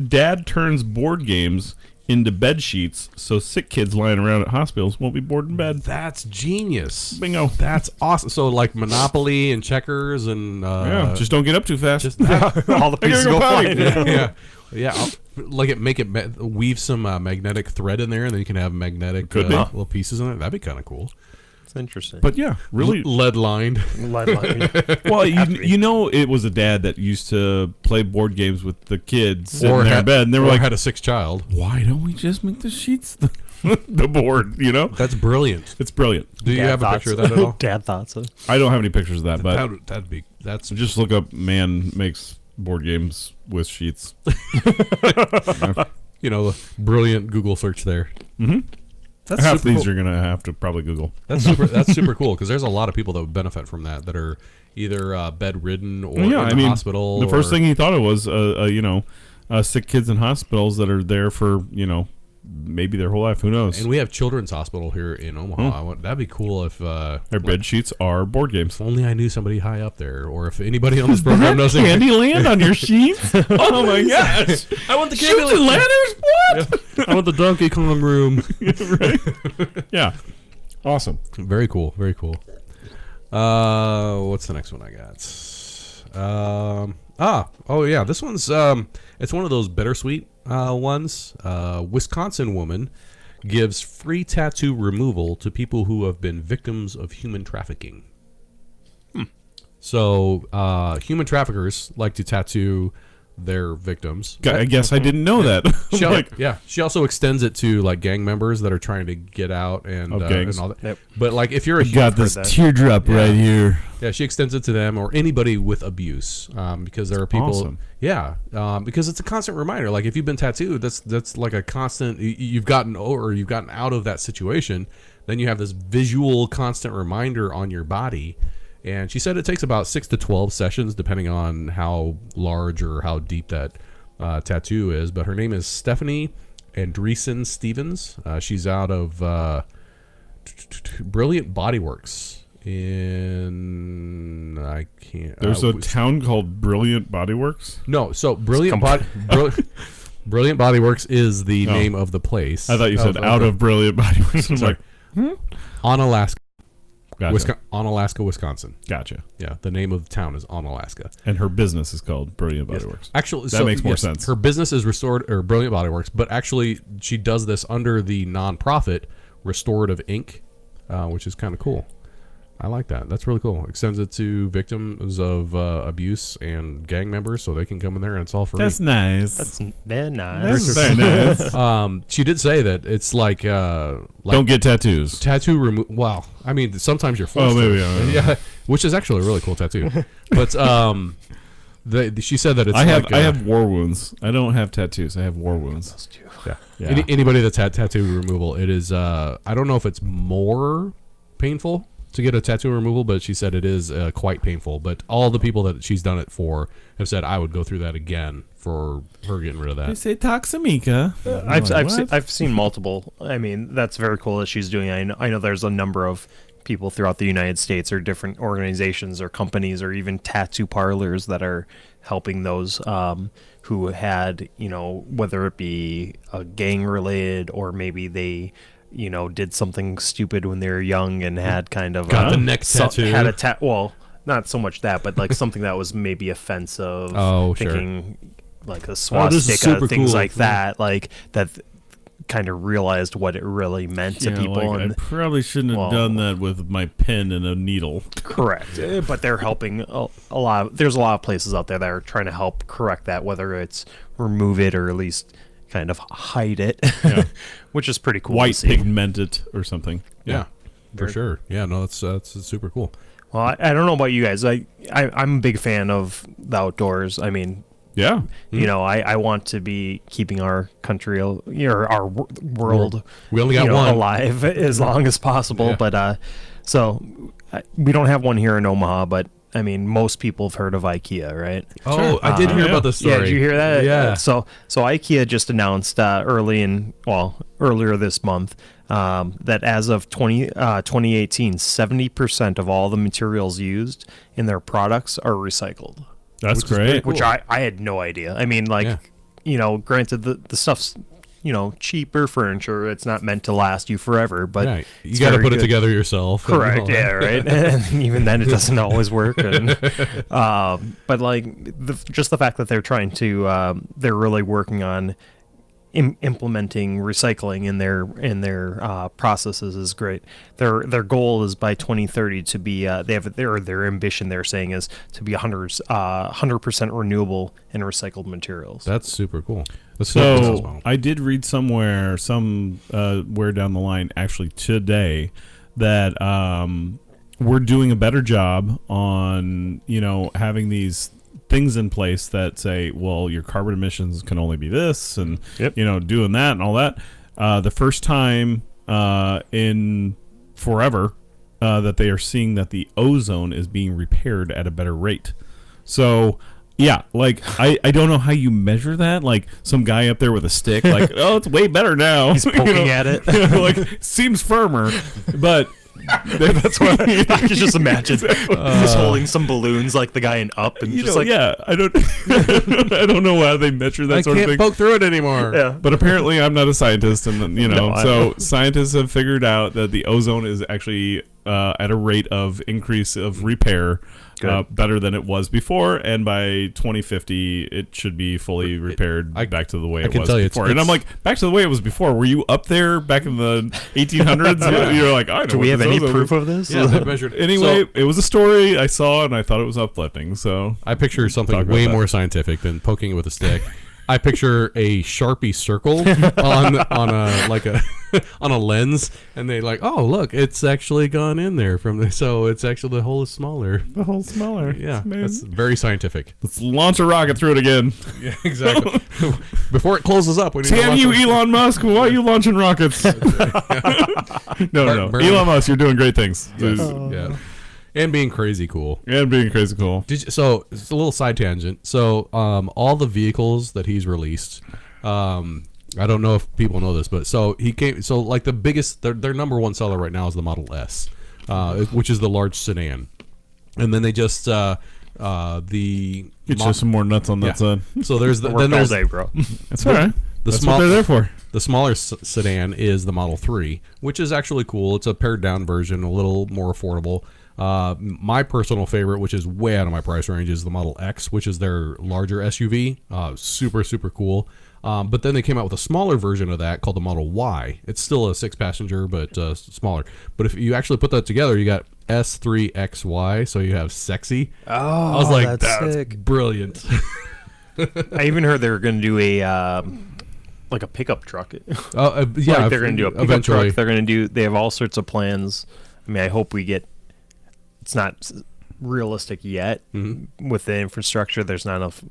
Dad turns board games into bed sheets so sick kids lying around at hospitals won't be bored in bed. That's genius. Bingo. That's awesome. So like Monopoly and checkers and Yeah, just don't get up too fast. just All the pieces go flying. yeah. Weave some magnetic thread in there, and then you can have magnetic Could be. little pieces in it. That'd be kind of cool. It's interesting. But yeah, really. Lead lined. Well, you know, it was a dad that used to play board games with the kids sitting there in bed, and they were like, had a sick child. "Why don't we just make the sheets the board?" You know, That's brilliant. it's brilliant. Do you have a picture of that at all? Dad thoughts of. I don't have any pictures of that, but That's just look up "man makes board games with sheets." brilliant Google search there. Mm-hmm. That's Half super these cool. you're gonna have to probably Google. That's super cool because there's a lot of people that would benefit from that are either bedridden or in the hospital. The first thing he thought of was, sick kids in hospitals that are there for maybe their whole life. Who knows? And we have Children's Hospital here in Omaha. That'd be cool if Their bed sheets are board games. if only I knew somebody high up there, or if anybody on this program knows Candyland on your sheets? Oh my gosh! I want the Shoots and ladders? What? I want the Donkey Kong room. Right? Yeah. Awesome. Very cool. Very cool. What's the next one I got? This one's it's one of those bittersweet ones. Wisconsin woman gives free tattoo removal to people who have been victims of human trafficking. So human traffickers like to tattoo their victims. I guess I didn't know that. She also extends it to like gang members that are trying to get out and all that. Yep. But like if you're teardrop right here. Yeah, she extends it to them or anybody with abuse, because there are people. Awesome. Yeah, because it's a constant reminder. Like if you've been tattooed, that's like a constant. You've gotten out of that situation. Then you have this visual, constant reminder on your body. And she said it takes about 6 to 12 sessions, depending on how large or how deep that tattoo is. But her name is Stephanie Andreessen Stevens. She's out of Brilliant Bodyworks. There's a town called Brilliant Bodyworks? No, so Brilliant Bodyworks is the name of the place. I thought you said out of Brilliant Bodyworks. I was like, Onalaska. gotcha. Onalaska, Wisconsin. Gotcha. Yeah, the name of the town is Onalaska. And her business is called Brilliant Bodyworks. Actually, that makes more sense. Her business is Brilliant Bodyworks, but actually she does this under the nonprofit Restorative Inc., which is kind of cool. I like that. That's really cool. Extends it to victims of abuse and gang members, so they can come in there and it's all free. That's nice. That's very nice. That's very nice. She did say that it's like don't get tattoos. Tattoo removal. Well, I mean, sometimes you're forced. Oh, maybe. To. Yeah, which is actually a really cool tattoo. But she said that it's. I have war wounds. I don't have tattoos. I have war wounds. Yeah. Anybody that's had tattoo removal, it is. I don't know if it's more painful to get a tattoo removal, but she said it is quite painful. But all the people that she's done it for have said I would go through that again for her getting rid of that. They say Toxamica. I've seen multiple. I mean, that's very cool that she's doing. I know there's a number of people throughout the United States or different organizations or companies or even tattoo parlors that are helping those who had, whether it be a gang related or maybe they, did something stupid when they were young and had kind of got the neck tattoo. Had a well, not so much that, but like something that was maybe offensive. Thinking like a swastika, things cool. like that, like that. Kind of realized what it really meant to people. Like, and I probably shouldn't have done that with my pen and a needle. Correct. But they're helping a lot. There's a lot of places out there that are trying to help correct that, whether it's remove it or at least kind of hide it, which is pretty cool. White pigment it or something. Yeah, for sure. Yeah, no, that's super cool. Well, I don't know about you guys. I'm a big fan of the outdoors. I mean, yeah, I want to be keeping our country, our world, we only got one alive as long as possible. Yeah. But so we don't have one here in Omaha, but I mean, most people have heard of IKEA, right? Oh, sure. I did hear about this story. Yeah, did you hear that? Yeah. So IKEA just announced earlier this month that as of 2018, 70% of all the materials used in their products are recycled. That's great. Cool. Which I had no idea. I mean, granted, the stuff's, cheaper furniture. It's not meant to last you forever, but you got to put it together yourself. Correct. Yeah. Right. And even then, it doesn't always work. And, but just the fact that they're trying to, they're really working on implementing recycling in their processes is great. Their goal is by 2030 to be their ambition they're saying is to be 100% renewable and recycled materials. That's super cool. So I did read somewhere where down the line actually today that we're doing a better job on having these things in place that say, well, your carbon emissions can only be this, and doing that and all that. The first time in forever that they are seeing that the ozone is being repaired at a better rate. So yeah, like I don't know how you measure that. Like some guy up there with a stick, like, oh, it's way better now. He's poking at it. Like seems firmer, but that's what I can just imagine. Just holding some balloons like the guy in Up, and just I don't know how they measure that sort of thing. I can't poke through it anymore. Yeah. But apparently I'm not a scientist, and so scientists have figured out that the ozone is actually at a rate of increase of repair better than it was before, and by 2050 it should be fully repaired back to the way it was before. And I'm like, back to the way it was before. Were you up there back in the 1800s? You're like, I know. Do we have any proof of this? Yeah, they measured. Anyway, it was a story I saw and I thought it was uplifting. So I picture something way more scientific than poking it with a stick. I picture a Sharpie circle on a lens, and they like, oh look, it's actually gone in there so it's actually the hole is smaller. The hole's smaller. Yeah, that's very scientific. Let's launch a rocket through it again. Yeah, exactly. Before it closes up. Damn you, Elon Musk! Why are you launching rockets? No. Elon Musk, you're doing great things. Yeah. And being crazy cool. So it's a little side tangent. So all the vehicles that he's released, I don't know if people know this, but like the biggest, their number one seller right now is the Model S, which is the large sedan. And then they just get you some more nuts on that side. So there's bro. That's all right. That's what they're there for. The smaller sedan is the Model 3, which is actually cool. It's a pared down version, a little more affordable. My personal favorite, which is way out of my price range, is the Model X, which is their larger SUV. Super cool. But then they came out with a smaller version of that called the Model Y. It's still a 6-passenger, but smaller. But if you actually put that together, you got S3XY, so you have sexy. Oh, I was like, that's sick. Brilliant. I even heard they were going to do a pickup truck. Yeah, like they're going to do a pickup eventually. truck. They have all sorts of plans. I mean, I hope we get. It's not realistic yet with the infrastructure. There's not enough,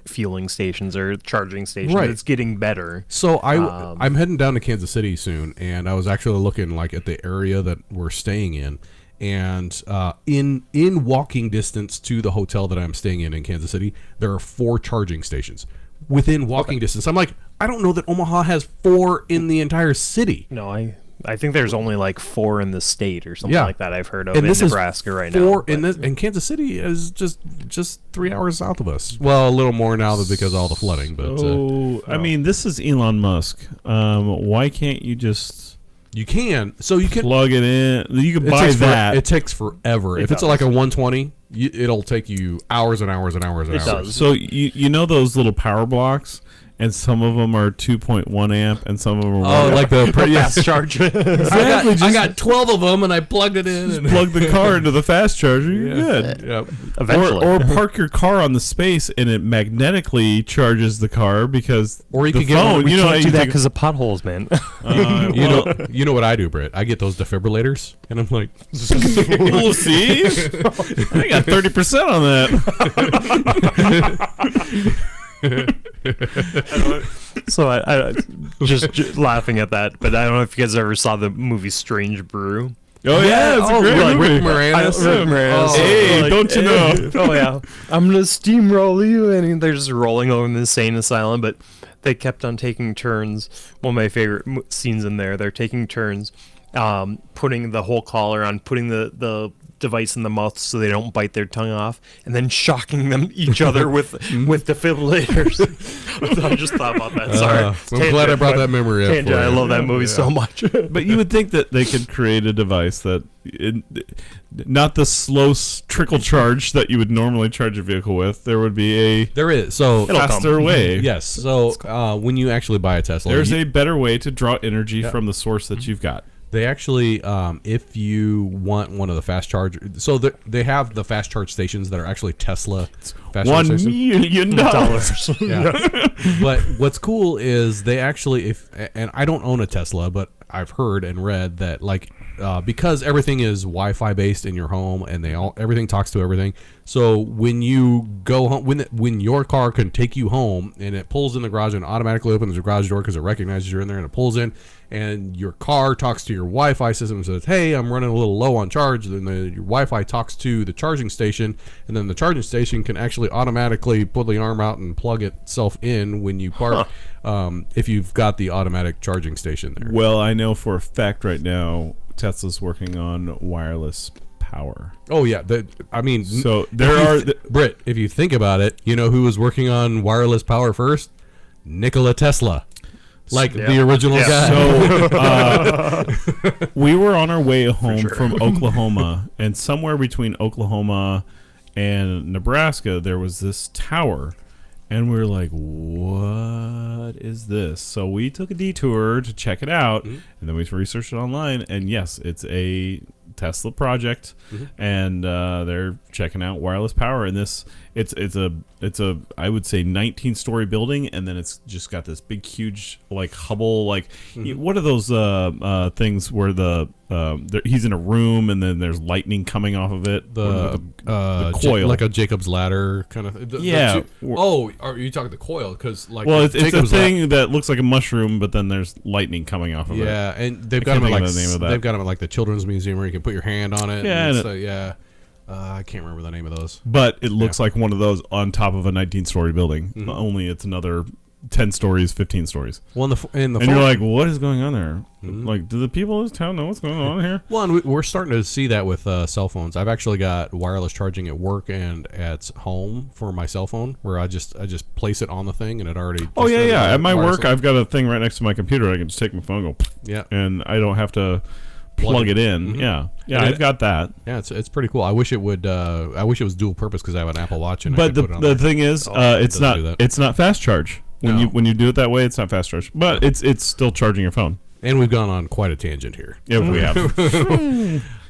fueling stations or charging stations. Right. It's getting better. So I'm heading down to Kansas City soon, and I was actually looking like at the area that we're staying in, and in walking distance to the hotel that I'm staying in Kansas City, there are 4 charging stations within walking distance. I'm like, I don't know that Omaha has 4 in the entire city. No, I think there's only like 4 in the state or something like that. I've heard of and in this Nebraska is right four, now. And Kansas City is just 3 hours south of us. Well, a little more now because of all the flooding. But I mean, this is Elon Musk. Why can't you just? You can. So you can plug it in. You can buy that. It takes forever. If it's like a 120, it'll take you hours and hours and hours and It hours. does. So you know those little power blocks, and some of them are 2.1 amp, and some of them are like the fast charge. Exactly. I got 12 of them, and I plugged it in. And plug the car into the fast charger. You're good. Yep. Eventually. Or park your car on the space, and it magnetically charges the car because Or you the could get phone. one- We You know, can't you do that think, because of potholes, man. You know what I do, Britt? I get those defibrillators, and I'm like, we'll see. I got 30% on that. So I just laughing at that, but I don't know if you guys ever saw the movie Strange Brew. Oh yeah, it's a great like movie. Rick Moranis. Rick Moranis. Hey, don't you know? Oh yeah, I'm gonna steamroll you, and they're just rolling over in the insane asylum. But they kept on taking turns. One of my favorite scenes in there, they're taking turns, putting the whole collar on, putting the device in the mouth so they don't bite their tongue off, and then shocking them each other with defibrillators. I just thought about that. Sorry, I'm glad I brought that memory up. Tangent. for I you. love that movie so much. But you would think that they could create a device that, not the slow trickle charge that you would normally charge a vehicle with. There would be a There is. So faster way. yes. So when you actually buy a Tesla, There's a better way to draw energy from the source that you've got. they actually, if you want one of the fast charge, so they have the fast charge stations that are actually Tesla fast charge $1 stations. million. Yeah. But what's cool is they actually, and I don't own a Tesla, but I've heard and read that because everything is Wi-Fi based in your home and everything talks to everything. So when you go home, when your car can take you home and it pulls in the garage and automatically opens the garage door because it recognizes you're in there and it pulls in, and your car talks to your Wi-Fi system and says, "Hey, I'm running a little low on charge." Then your Wi-Fi talks to the charging station, and then the charging station can actually automatically pull the arm out and plug itself in when you park. If you've got the automatic charging station there. Well, I know for a fact right now Tesla's working on wireless power. Oh yeah, So there are Britt. If you think about it, you know who was working on wireless power first? Nikola Tesla, the original guy. So we were on our way home from Oklahoma, and somewhere between Oklahoma and Nebraska, there was this tower. And we were like, what is this? So we took a detour to check it out, and then we researched it online. And yes, it's a Tesla project, and they're checking out wireless power. And it's a I would say 19-story building, and then it's just got this big, huge Hubble what are those things where he's in a room and then there's lightning coming off of it? The coil, like a Jacob's ladder kind of. Are you talking the coil? Because it's a thing that looks like a mushroom, but then there's lightning coming off of it. Yeah, and they've got them they've got them at the Children's Museum where you can put your hand on it. Yeah, I can't remember the name of those. But it looks like one of those on top of a 19-story building. Only it's another 10 stories, 15 stories. Well, and you're like, what is going on there? Do the people in this town know what's going on here? Well, and we're starting to see that with cell phones. I've actually got wireless charging at work and at home for my cell phone, where I just place it on the thing and it already. Oh yeah. At my work, I've got a thing right next to my computer. I can just take my phone and go. And I don't have to plug it in. Yeah, I've got that. Yeah, it's pretty cool. I wish it would. I wish it was dual purpose because I have an Apple Watch. But the thing is, it's not fast charge. When you do it that way, it's not fast charge. But it's still charging your phone. And we've gone on quite a tangent here. Yeah, we have. It's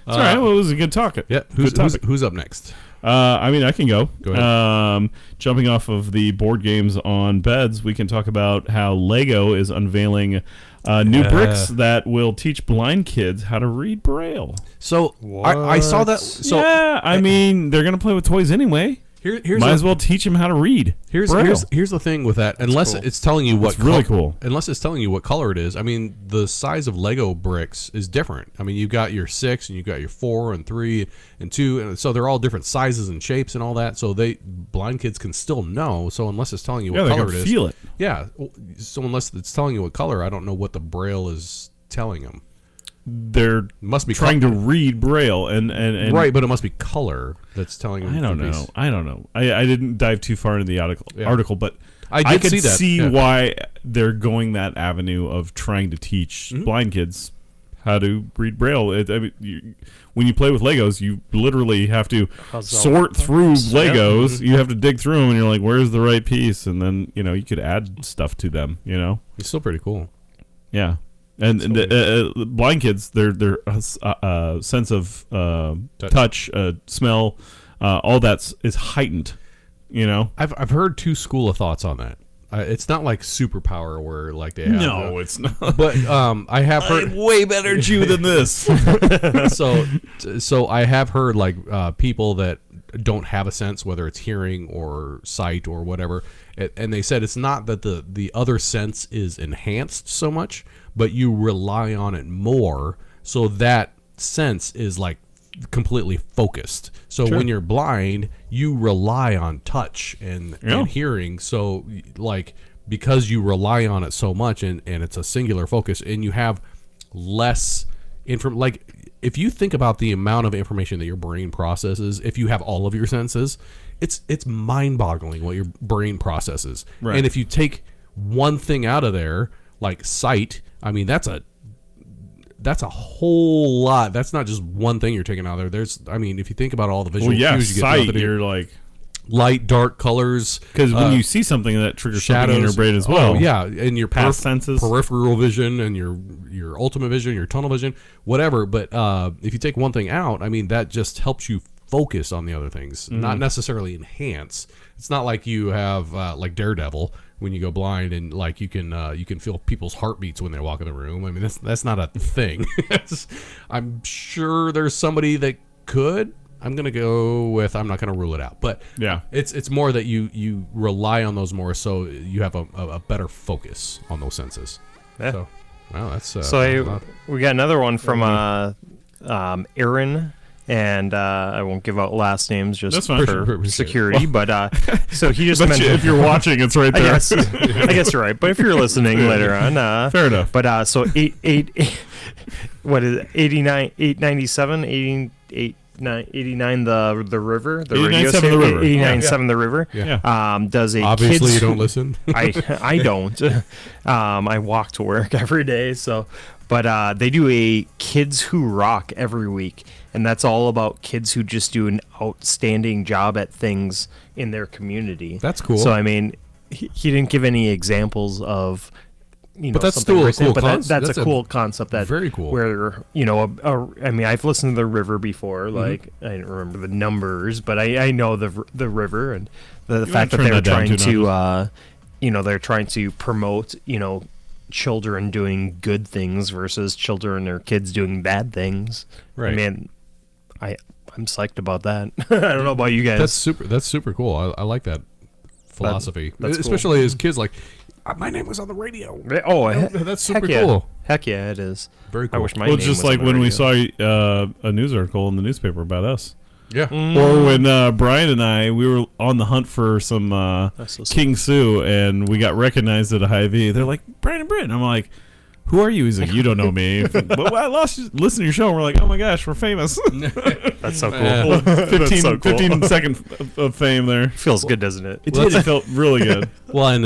all right. Well, it was a good talk. Yeah. Who's up next? I can go. Go ahead. Jumping off of the board games on beds, we can talk about how Lego is unveiling new bricks that will teach blind kids how to read Braille. So I saw that. So they're going to play with toys anyway. Might as well teach them how to read. Here's the thing with that. Unless it's telling you what really cool. Unless it's telling you what color it is. I mean, the size of Lego bricks is different. I mean, you've got your 6 and you've got your 4 and 3 and 2, and so they're all different sizes and shapes and all that. So blind kids can still know. So unless it's telling you what color it is, feel it. Yeah. So unless it's telling you what color, I don't know what the Braille is telling them. they're must be trying to read Braille and right, but it must be color that's telling them. I don't know. I didn't dive too far into the article, but I could see why they're going that avenue of trying to teach blind kids how to read Braille. When you play with Legos, you literally have to sort through Legos. You have to dig through them, and you're like, "Where's the right piece?" And then you could add stuff to them. It's still pretty cool. Yeah, and blind kids, their sense of touch, smell, all that is heightened. I've heard two school of thoughts on that. It's not like superpower where like they have. No, it's not. But I have heard I'm way better Jew than this. So I have heard like people that don't have a sense, whether it's hearing or sight or whatever, and they said it's not that the other sense is enhanced so much, but you rely on it more, so that sense is like completely focused. So when you're blind, you rely on touch and hearing. So like, because you rely on it so much and it's a singular focus, and you have less like, if you think about the amount of information that your brain processes, if you have all of your senses, it's mind-boggling what your brain processes. Right. And if you take one thing out of there, like sight, I mean, that's a whole lot. That's not just one thing you're taking out of there. If you think about all the visual cues you sight, get, you're like light, dark colors. Because when you see something, that triggers shadows something in your brain as well. Oh, yeah, and your past senses, peripheral vision, and your ultimate vision, your tunnel vision, whatever. But if you take one thing out, I mean, that just helps you focus on the other things, not necessarily enhance. It's not like you have like Daredevil when you go blind and like you can feel people's heartbeats when they walk in the room. I mean, that's not a thing. I'm sure there's somebody that could. I'm gonna go with. I'm not gonna rule it out, but yeah, it's more that you rely on those more, so you have a better focus on those senses. Yeah. So, wow, that's we got another one from Aaron. And I won't give out last names just for security, but so he just mentioned if you're watching, it's right there. I guess you're right, but if you're listening later on, fair enough. But so 89 897 89 the river, the radio station, the river. 89.7 the river. Yeah. Does a obviously kids, you don't listen. I don't. I walk to work every day, so. But they do a Kids Who Rock every week, and that's all about kids who just do an outstanding job at things in their community. That's cool. So I mean, he didn't give any examples of, but that's still a cool concept. That's a cool concept. That's very cool. Where I mean, I've listened to the river before. Like I didn't remember the numbers, but I know the river and the fact that they're trying to, they're trying to promote, children doing good things versus children or kids doing bad things. Right. I mean, I'm psyched about that. I don't know about you guys. That's super cool. I like that philosophy, that's especially as kids. Like, my name was on the radio. Oh, that's super yeah. cool. Heck yeah, it is. Very cool. I wish my name just was like on the when radio. we saw a news article in the newspaper about us. Yeah. Or when Brian and I, we were on the hunt for some King Sue, and we got recognized at a Hy-Vee. They're like, Brian Britt. And I'm like, who are you? He's like, you don't know me. But I listen to your show, and we're like, oh my gosh, we're famous. That's so cool. 15 second of fame there. Feels good, doesn't it? It felt really good. Well, and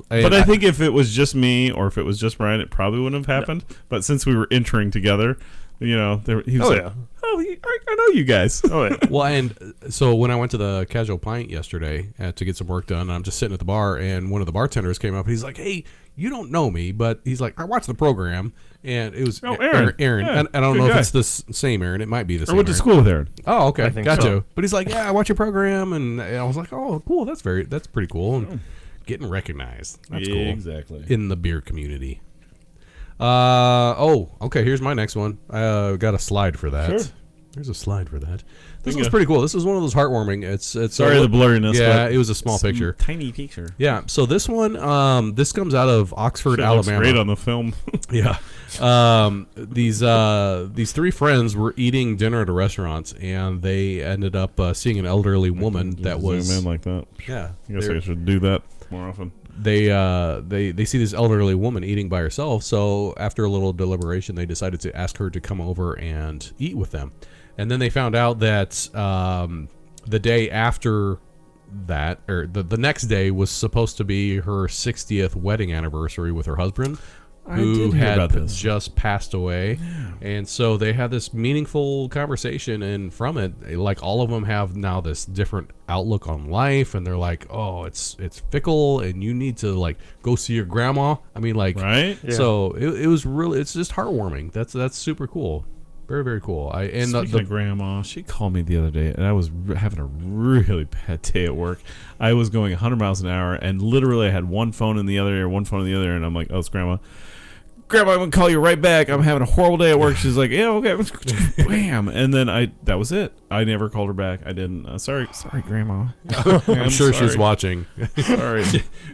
but I think if it was just me or if it was just Brian, it probably wouldn't have happened. No. But since we were entering together, he was like, I know you guys. Oh, yeah. Well, and so when I went to the Casual Pint yesterday to get some work done, I'm just sitting at the bar, and one of the bartenders came up, and he's like, hey, you don't know me, but he's like, I watched the program, and it was Aaron. Yeah, and I don't know if it's the same Aaron. It might be the same. I went to school with Aaron. Oh, okay. I think Gotcha. so. But he's like, yeah, I watch your program, and I was like, oh, cool. That's pretty cool. And getting recognized. That's cool. Exactly. In the beer community. Okay. Here's my next one. I got a slide for that. Sure. There's a slide for that. This one's pretty cool. This is one of those heartwarming. It's sorry the blurriness. Yeah, it was a small picture. Tiny picture. Yeah. So this one, this comes out of Oxford, Alabama. Looks great on the film. Yeah. These three friends were eating dinner at a restaurant, and they ended up seeing an elderly woman that was zoom in like that. Yeah. I guess I should do that more often. they see this elderly woman eating by herself. So after a little deliberation, they decided to ask her to come over and eat with them. And then they found out that the day after that, or the next day, was supposed to be her 60th wedding anniversary with her husband, who had just passed away. And so they had this meaningful conversation, and from it, like, all of them have now this different outlook on life, and they're like, oh, it's fickle, and you need to, like, go see your grandma. I mean, like, right? Yeah. So it was really, it's just heartwarming. That's super cool. Very, very cool. Speaking of grandma, she called me the other day, and I was having a really bad day at work. I was going 100 miles an hour, and literally I had one phone in the other ear, one phone in the other ear, and I'm like, oh, it's grandma. Grandma, I'm going to call you right back. I'm having a horrible day at work. She's like, yeah, okay. Bam. And then that was it. I never called her back. I didn't. Sorry, Grandma. I'm sure she's watching. Sorry.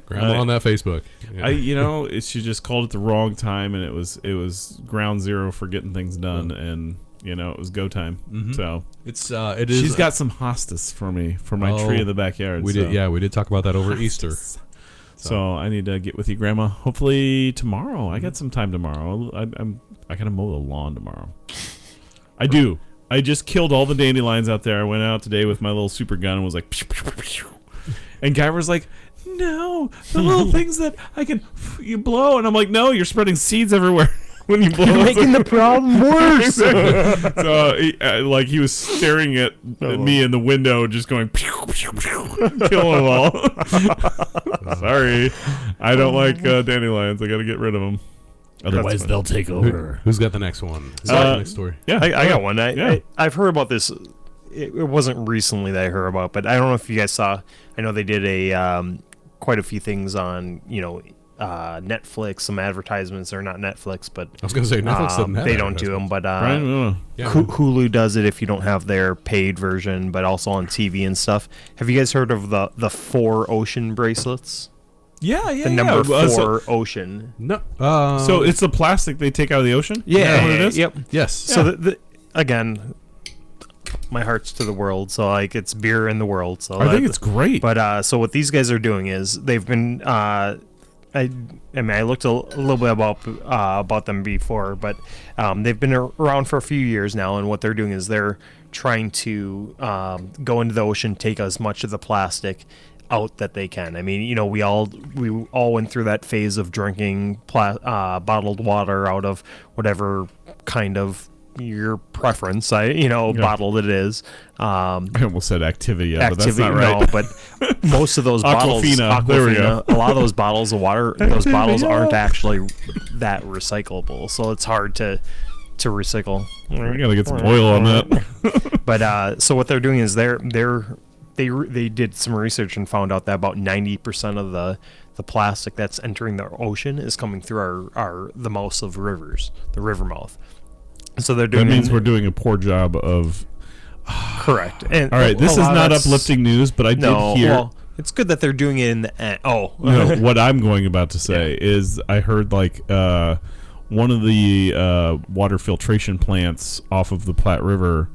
Grandma on that Facebook. Yeah. She just called at the wrong time, and it was ground zero for getting things done, and it was go time. Mm-hmm. So it is. She's got some hostas for me for my tree in the backyard. We did talk about that over Easter. So I need to get with you, Grandma. Hopefully tomorrow. I got some time tomorrow. I gotta mow the lawn tomorrow. I do. I just killed all the dandelions out there. I went out today with my little super gun and was like, pew, pew, pew, pew. And Guyver's like, no, the little things that you blow, and I'm like, no, you're spreading seeds everywhere. When you blow, you're making the problem worse. So he was staring at me in the window, just going pew, pew, pew, killing them all. Sorry, I don't like dandelions. I got to get rid of them. Otherwise, they'll take over. Who's got the next one? Who's got the next story? Yeah, I got one. I've heard about this. It wasn't recently that I heard about, but I don't know if you guys saw. I know they did quite a few things on Netflix, some advertisements. They're not Netflix, but I was going to say Netflix doesn't have they don't do them, but Brian, Hulu does it if you don't have their paid version, but also on TV and stuff. Have you guys heard of the 4 ocean bracelets? Yeah. The number 4 ocean. No. So it's the plastic they take out of the ocean? Yeah. What it is? Yep. Yes. So again, my heart's to the world. So it's beer in the world. So I think it's great. But so what these guys are doing is they've been. I looked a little bit about them before, but they've been around for a few years now, and what they're doing is they're trying to go into the ocean, take as much of the plastic out that they can. I mean, we all went through that phase of drinking bottled water out of whatever kind of your preference, bottled it is. I almost said Activia, but that's not right. No, but most of those bottles, Aquafina. There we go. A lot of those bottles of water, those bottles aren't actually that recyclable, so it's hard to recycle. We gotta get some oil on that. But so what they're doing is they did some research and found out that about 90% of the plastic that's entering the ocean is coming through the mouths of rivers, the river mouth. So they're doing. That means we're doing a poor job of. Correct. And all right, this is not uplifting news, but I did hear. Well, it's good that they're doing it in the end. Oh, no, what I'm going about to say is I heard one of the water filtration plants off of the Platte River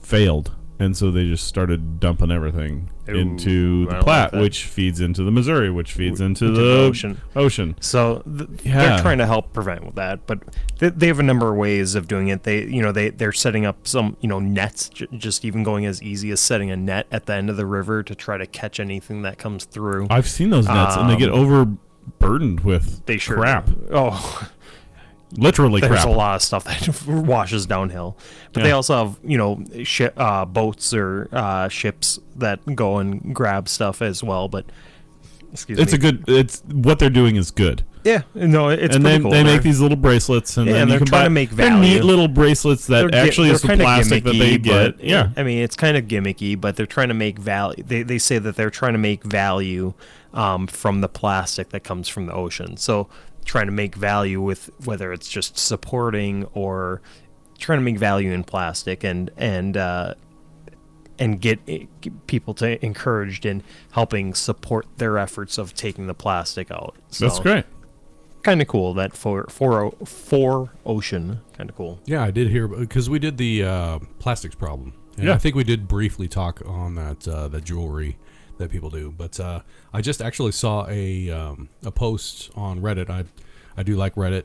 failed, and so they just started dumping everything into the Platte, which feeds into the Missouri, which feeds into the ocean. So they're trying to help prevent that, but they have a number of ways of doing it. They're setting up some nets, just even going as easy as setting a net at the end of the river to try to catch anything that comes through. I've seen those nets, and they get overburdened with crap. Oh. Literally There's crap. a lot of stuff that washes downhill. But they also have, boats or ships that go and grab stuff as well. But, it's what they're doing is good. Yeah. No, it's and pretty cool. They make these little bracelets. And then they're trying to make value. They're neat little bracelets that actually is the plastic that they get. Yeah. I mean, it's kind of gimmicky, but they're trying to make value. They say that they're trying to make value from the plastic that comes from the ocean. So trying to make value with whether it's just supporting or trying to make value in plastic and get people to encouraged in helping support their efforts of taking the plastic out. So that's great. Kind of cool that for ocean, kind of cool. Yeah, I did hear because we did the plastics problem And Yeah. I think we did briefly talk on that the jewelry that people do, but I just actually saw a post on Reddit. I do like Reddit,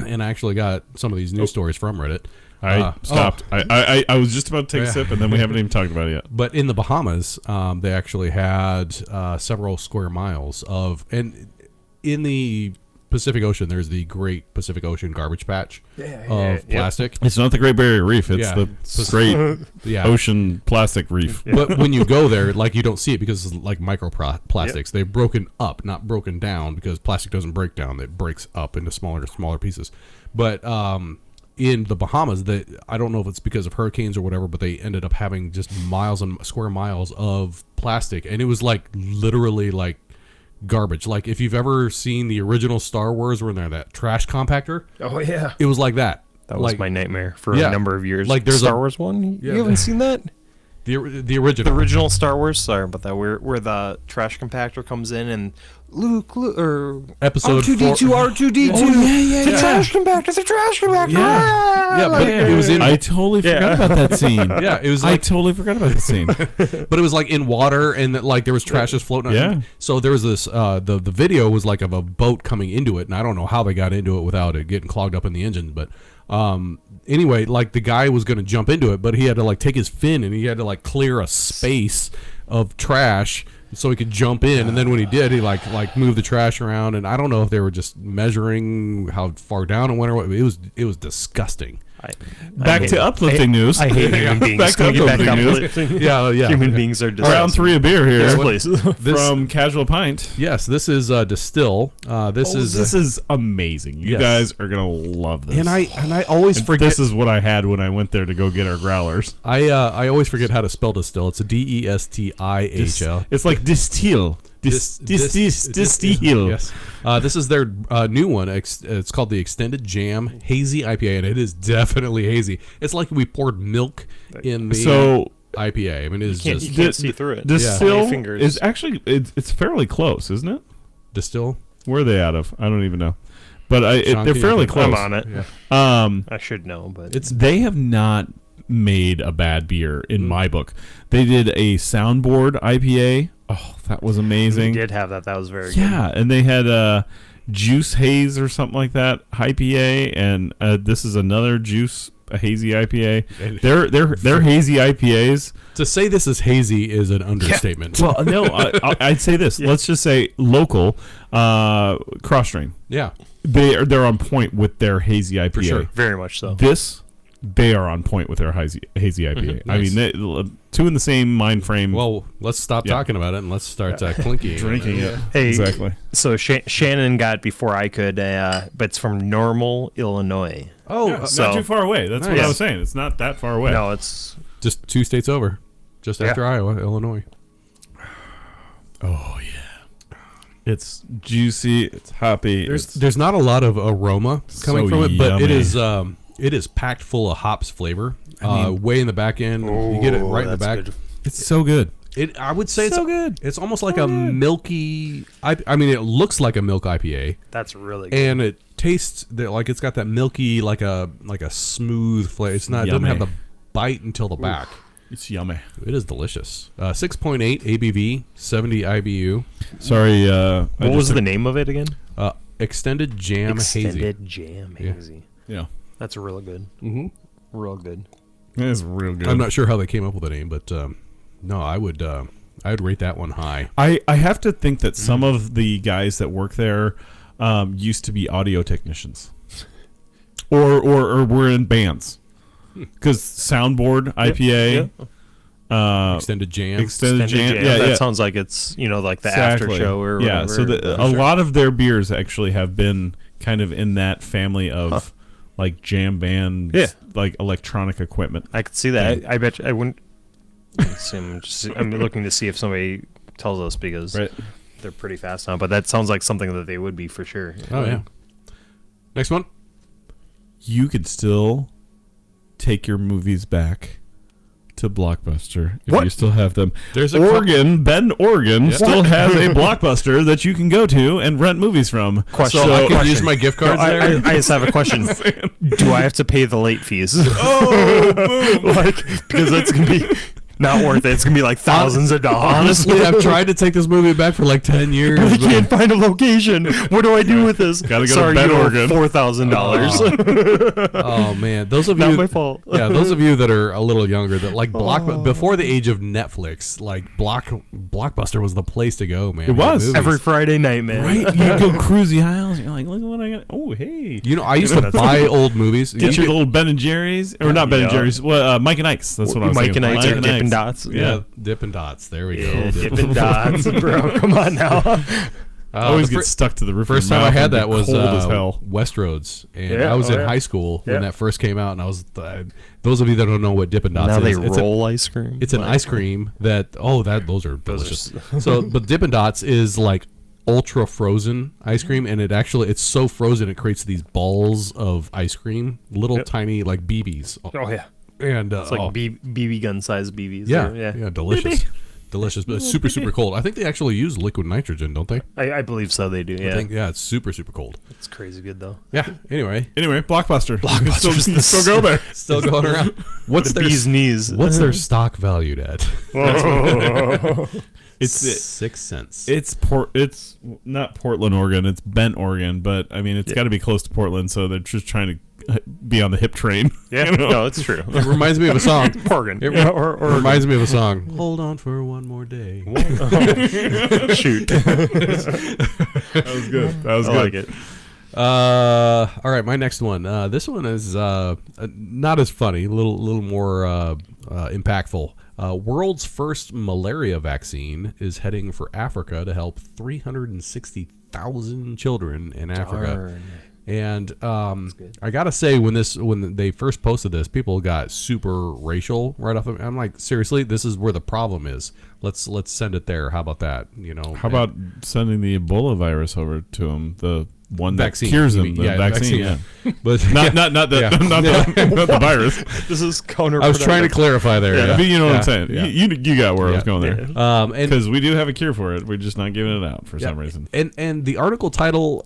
and I actually got some of these news stories from Reddit. I stopped. I was just about to take a sip, and then we haven't even talked about it yet. But in the Bahamas, they actually had several square miles of, and in the Pacific Ocean, there's the Great Pacific Ocean Garbage Patch of plastic. It's not the Great Barrier Reef. It's the Great Ocean Plastic Reef. But when you go there, like, you don't see it because it's like microplastics. They've broken up, not broken down, because plastic doesn't break down. It breaks up into smaller pieces. But in the Bahamas, I don't know if it's because of hurricanes or whatever, but they ended up having just miles and square miles of plastic. And it was like literally like garbage. Like, if you've ever seen the original Star Wars where they're that trash compactor, it was like that. That was like, my nightmare for a number of years. Like, there's Star Wars one. You haven't seen that? The original. The original Star Wars. Sorry about that. Where the trash compactor comes in and Luke or Episode R2D2, R2D2. The trash compactor. The trash compactor. Yeah, but it was in. I totally forgot about that scene. Yeah, it was. Like, I totally forgot about the scene. But it was like in water, and like there was trash just floating. Yeah. So there was this. The video was like of a boat coming into it, and I don't know how they got into it without it getting clogged up in the engine, but. Anyway, like, the guy was going to jump into it, but he had to like take his fin and he had to like clear a space of trash so he could jump in. And then when he did, he like moved the trash around. And I don't know if they were just measuring how far down it went or what. It was disgusting. Back to uplifting news. I hate human beings. Back to uplifting news. Yeah. Human beings are disgusting. Round 3 of beer here. Yes, please. From Casual Pint. Yes, this is Destihl. This is amazing. You guys are gonna love this. And I always forget. This is what I had when I went there to go get our growlers. I always forget how to spell Destihl. It's a Destihl. It's like Destihl. Destihl. Yes. This is their new one. It's called the Extended Jam Hazy IPA, and it is definitely hazy. It's like we poured milk in the IPA. I mean, it's you can't see through it. Destihl is actually it's fairly close, isn't it? Destihl. Where are they out of? I don't even know. But they're fairly close. I'm on it. Yeah. I should know, but they have not made a bad beer in my book. They did a Soundboard IPA. Oh, that was amazing. We did have that. That was very good. Yeah, and they had a Juice Haze or something like that IPA, and this is another a hazy IPA. They're hazy IPAs. To say this is hazy is an understatement. Yeah. Well, no, I'd say this. Let's just say local cross strain. Yeah, they're on point with their hazy IPA. For sure. Very much so. They are on point with their hazy IPA. Mm-hmm. I mean, two in the same mind frame. Well, let's stop talking about it and let's start clinking. Drinking it. Hey, exactly. So Shannon got it before I could, but it's from Normal, Illinois. Oh, Yeah, not too far away. That's what I was saying. It's not that far away. No, it's just 2 states over, just after Iowa, Illinois. Oh yeah, it's juicy. It's hoppy. There's not a lot of aroma coming from it, but yummy. it is packed full of hops flavor. Way in the back end, you get it right in the back. good. It's so good. I would say So it's good. It's almost like a milky. I mean, it looks like a milk IPA, That's really good. and it tastes like it's got that milky, like a smooth flavor. It's not. It doesn't Yummy. have the bite until the back. It's yummy. It is delicious. 6.8 ABV, 70 IBU. Sorry. What was the name of it again? Extended Jam Hazy. Extended Jam Hazy. Yeah, That's really good. Mm-hmm. Real good. it's real good. I'm not sure how they came up with the name, but no, I would rate that one high. I have to think that some of the guys that work there used to be audio technicians, or were in bands, because Soundboard IPA, Extended Jam. Extended Jam. Yeah, that sounds like it's like the after show or whatever. Yeah, so a lot of their beers actually have been kind of in that family of like jam bands, like electronic equipment. I could see that. I bet you, I wouldn't. I'm looking to see if somebody tells us because they're pretty fast on. But that sounds like something that they would be for sure. Oh yeah. Next one. You could still take your movies back to Blockbuster if What? you still have them. There's a Bend, Oregon still has a Blockbuster that you can go to and rent movies from. Question. So I can Question. use my gift No, cards there. I just have a question. Do I have to pay the late fees? Oh, boom. Like, because it's gonna be not worth it. It's gonna be like thousands of dollars. Honestly, I've tried to take this movie back for like 10 years. I but- can't find a location. What do I do with this? Gotta go to Sorry, Bend, you owe Oregon. $4,000. Oh man, those of Not you, my fault. yeah, those of you that are a little younger that like before the age of Netflix, like Blockbuster was the place to go, man. It was. Movies. Every Friday night, man. Right? You go cruise the aisles. You're like, look at what I got. Oh, hey. You know, I used to buy old movies. Get your little Ben and Jerry's, or not Ben and Yeah. Jerry's. Well, Mike and Ike's. That's what I was Mike thinking. and Ike's or Dippin' Ike's. Dots. Yeah, Dippin' Dots. There we go. Yeah, Dippin' Dots, bro. Come on now. I always the get stuck to the roof. First of your time I mouth had and that be was cold as hell. Westroads, and Yeah, I was in yeah. high school when Yeah. that first came out, and I was those of you that don't know what Dippin' Dots Now they is, it's roll ice cream. It's an ice cream that those are delicious. So, but Dippin' Dots is like ultra frozen ice cream, and it's so frozen it creates these balls of ice cream, little tiny like BBs. Oh yeah, And it's like BB gun size BBs. yeah, yeah. delicious, delicious, but it's super cold. I think they actually use liquid nitrogen, don't they? I believe so. They do. Yeah, I think it's super cold. it's crazy good though. Yeah. Anyway, Blockbuster. Blockbuster's Still go there. still going around. What's The their bee's knees. What's their stock valued at? It's 6 cents. It's not Portland, Oregon. It's Bend, Oregon. But I mean, it's got to be close to Portland, so they're just trying to be on the hip train. Yeah, You know? no, it's true. It reminds me of a song. Oregon. It or reminds me of a song. Hold on for one more day. shoot. That was good. That was I good. like it. All right, my next one. This one is not as funny, a little more impactful. World's first malaria vaccine is heading for Africa to help 360,000 children in Africa. Darn. And I gotta say, when they first posted this, people got super racial right off. I'm like, seriously, this is where the problem is. Let's send it there. How about that? You know, How about sending the Ebola virus over to them? The one that Vaccine, cures you them. mean. The Yeah, vaccine. vaccine, Yeah. but Not the Yeah. not the virus. This is counterproductive. I was trying to clarify there. Yeah, Yeah, but you know what I'm Yeah, saying. yeah. You got where I was Yeah. going there. And Because we do have a cure for it. We're just not giving it out for some reason. And the article title,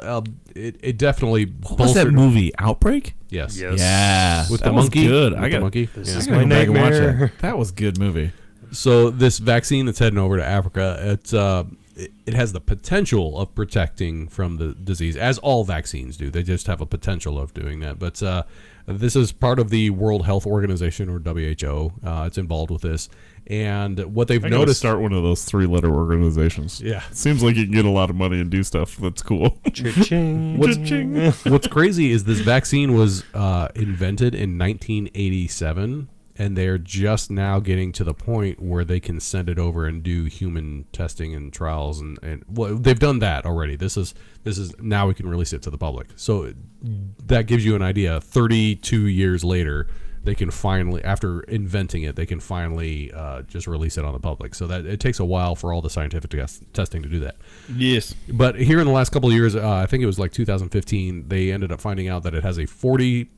it definitely What was that movie? Outbreak? Yes. Yes. Yeah, With that the was monkey. Good. With I the got monkey. This Yeah. is I gotta my go back and watch nightmare. that was a good movie. So this vaccine that's heading over to Africa, it has the potential of protecting from the disease, as all vaccines do. They just have a potential of doing that. But this is part of the World Health Organization, or WHO. It's involved with this. And what they've I gotta noticed... start one of those 3-letter organizations. Yeah. Seems like you can get a lot of money and do stuff that's cool. Cha-ching. What's crazy is this vaccine was invented in 1987, and they're just now getting to the point where they can send it over and do human testing and trials, and well, they've done that already. This is now we can release it to the public. So that gives you an idea. 32 years later, they can finally, after inventing it, they can finally just release it on the public. So that it takes a while for all the scientific testing to do that. Yes. But here in the last couple of years, I think it was like 2015, they ended up finding out that it has a 40%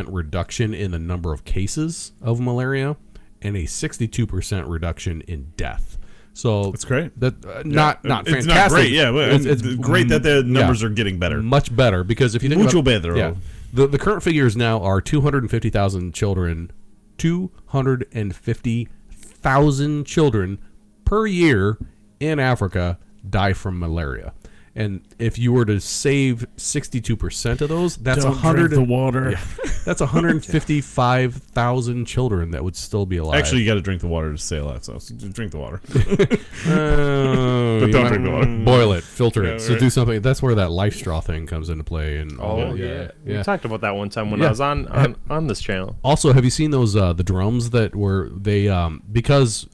reduction in the number of cases of malaria and a 62% reduction in death. So That's great. That not fantastic. It's not great, yeah. But it's great that the numbers yeah, are getting better. much better, because if you think Mucho about, better. yeah, the current figures now are 250,000 children, 250,000 children per year in Africa die from malaria. And if you were to save 62% of those, that's Don't drink the water. Yeah, that's 155,000 children that would still be alive. Actually, you got to drink the water to stay alive. So drink the water. But don't drink the water. Boil it, filter Yeah, it. So right. do something. That's where that life straw thing comes into play. And We talked about that one time when Yeah. I was on this channel. Also, have you seen those the drums that were they because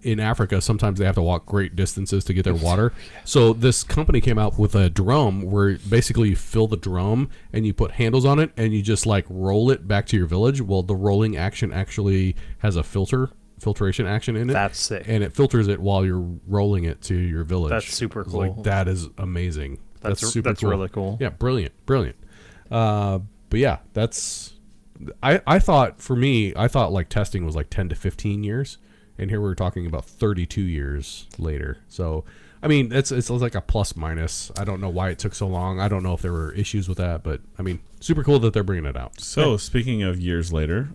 in Africa sometimes they have to walk great distances to get their water. So this company came out with a drum where basically you fill the drum and you put handles on it and you just like roll it back to your village. Well, the rolling action actually has a filtration action in it. That's sick. And it filters it while you're rolling it to your village. That's super It's cool. Like, that is amazing. That's super That's cool. really cool. Yeah, brilliant. But yeah, that's I thought like testing was like 10 to 15 years, and here we're talking about 32 years later. So, I mean, it's like a plus minus. I don't know why it took so long. I don't know if there were issues with that, but I mean, super cool that they're bringing it out. So, speaking of years later,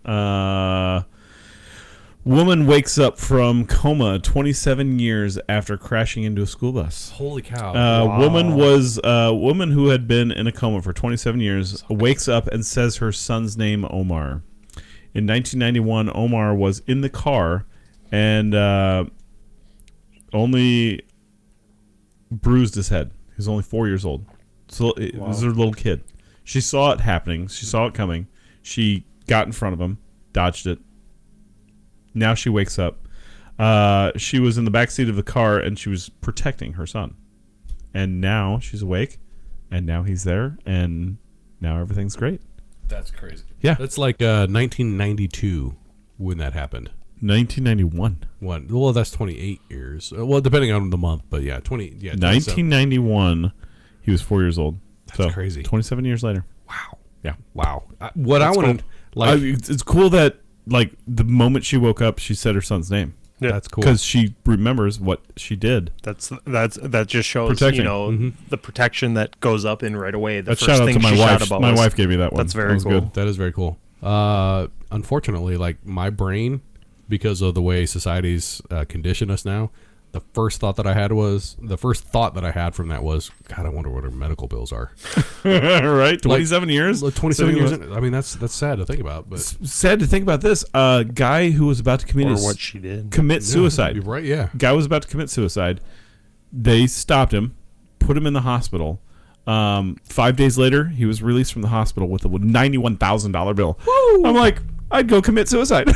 woman wakes up from coma 27 years after crashing into a school bus. Holy cow! Wow. Woman who had been in a coma for 27 years wakes up and says her son's name Omar. In 1991, Omar was in the car and only bruised his head. He was only 4 years old. So it was her little kid. She saw it happening. She saw it coming. She got in front of him, dodged it. Now she wakes up. She was in the backseat of the car, and she was protecting her son. And now she's awake, and now he's there, and now everything's great. That's crazy. Yeah. That's like 1992 when that happened. 1991. Well, that's 28 years. Well, depending on the month, but yeah, 1991, he was 4 years old. That's crazy. 27 years later. Wow. Yeah. Wow. It's cool that like the moment she woke up, she said her son's name. Yeah. That's cool because she remembers what she did. That just shows protecting. The protection that goes up in right away. The that first shout out thing to my she wife. About my wife gave me that one. That's very cool. Good. That is very cool. Unfortunately, like my brain, because of the way society's conditioned us now, the first thought that I had from that was, God, I wonder what her medical bills are. Right? 27 years? 27 years. I mean, that's sad to think about. But sad to think about this. A guy who was about to commit suicide. Right, yeah. Guy was about to commit suicide. They stopped him, put him in the hospital. 5 days later, he was released from the hospital with a $91,000 bill. Woo! I'm like, I'd go commit suicide.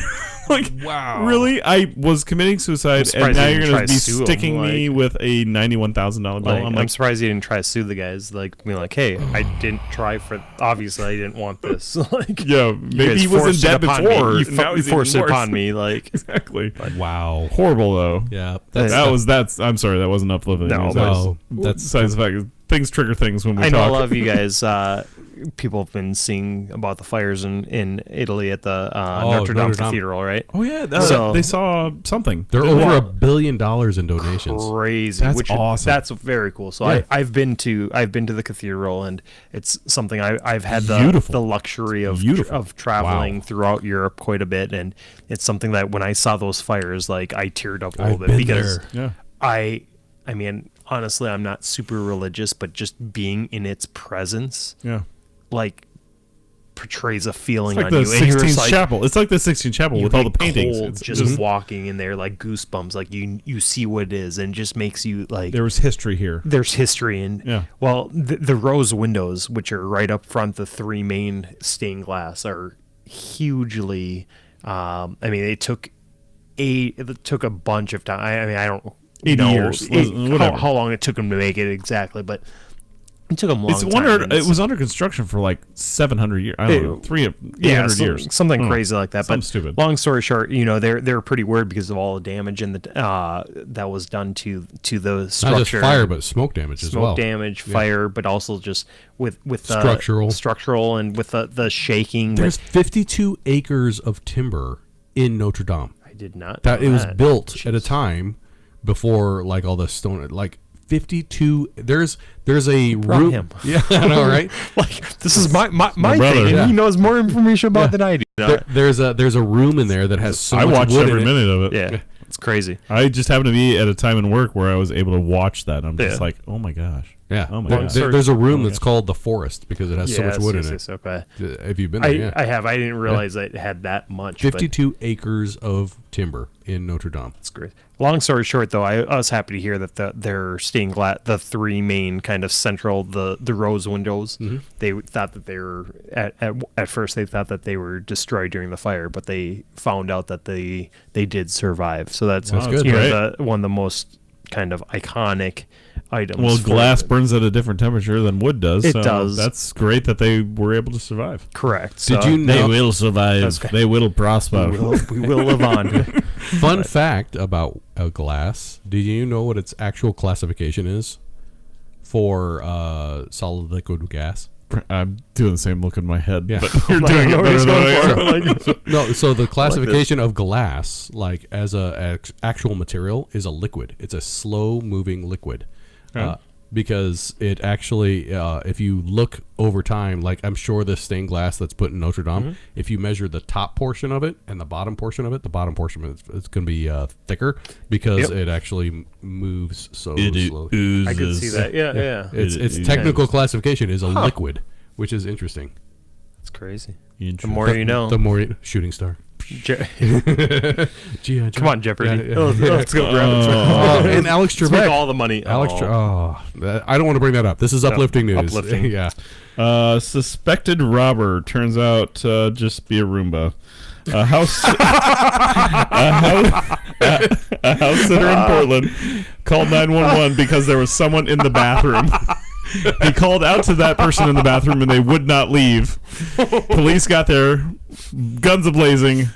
Like, wow. Really? I was committing suicide, and now you're going to be sticking me with a $91,000 bill? I'm surprised you didn't try to sue the guys. Like, being like, hey, I didn't try for... Obviously, I didn't want this. Like, yeah, maybe he was in debt before. You forced it upon me. Like, exactly. Like, wow. Horrible, though. Yeah. I'm sorry, that wasn't uplifting. No. That's besides the fact things trigger things when we talk. I know a lot of you guys... people have been seeing about the fires in Italy at the Notre Dame Cathedral, right? Oh yeah, they saw something. They're over $1 billion in donations. Crazy, that's awesome. That's very cool. So yeah. I've been to the cathedral, and it's something I've had the luxury of traveling throughout Europe quite a bit, and it's something that when I saw those fires, like I teared up a little bit because I mean, honestly, I'm not super religious, but just being in its presence, like portrays a feeling on you. It's like the Sistine Chapel. It's like the Sistine Chapel with all the paintings. It's just walking in there, like goosebumps. Like you see what it is, and just makes you like. There was history here. There's history, and well, the rose windows, which are right up front, the three main stained glass, are hugely. I mean, it took a bunch of time. I mean, I don't. 80 years. How long it took them to make it exactly, but it took them a long time. It was under construction for like 700 years. I don't know, 800 years. Something crazy like that. Something but stupid. Long story short, they're pretty worried because of all the damage and that was done to the structure. Not just fire, but smoke damage as well. Smoke damage, fire, but also just with structural and with the shaking. There's 52 acres of timber in Notre Dame. I did not. It was built at a time before like all the stone, like 52. There's a room. Him. Yeah, I know, right? Like this is my brother, thing, and he knows more information about than I do. There's a room in there that has so I much watched wood every in it. minute of it. Yeah, it's crazy. I just happened to be at a time in work where I was able to watch that. I'm just like, oh my gosh. Yeah. Oh my gosh. There's a room that's called the Forest because it has so much wood in it. Okay. Have you been there? I have. I didn't realize it had that much. 52 acres of timber in Notre Dame. That's great. Long story short, though, I was happy to hear that their stained glass, the three main kind of central, the rose windows, they thought that they were at first they thought that they were destroyed during the fire, but they found out that they did survive. So that's good. One of the most kind of iconic items. Well, glass burns at a different temperature than wood does. It does. That's great that they were able to survive. Correct. Did you know? They will survive. They will prosper. We will live on. Fun fact about a glass. Do you know what its actual classification is for solid, liquid, gas? I'm doing the same look in my head, Yeah. but you're doing it better than I am. No, so the classification of glass, like as actual material, is a liquid. It's a slow-moving liquid, because it actually, if you look over time, like I'm sure this stained glass that's put in Notre Dame, if you measure the top portion of it and the bottom portion of it, the bottom portion of it's going to be thicker because it actually moves so slowly. I could see that. Yeah. Its technical classification is a liquid, which is interesting. That's crazy. The more you know. The more shooting star. Come on, Jeopardy. Yeah. Let's go grab it. And Alex Let's make Trebek. all the money. I don't want to bring that up. This is uplifting news. Uplifting. Yeah. Suspected robber turns out just be a Roomba. A house sitter in Portland called 911 because there was someone in the bathroom. He called out to that person in the bathroom and they would not leave. Police got there, guns a-blazing,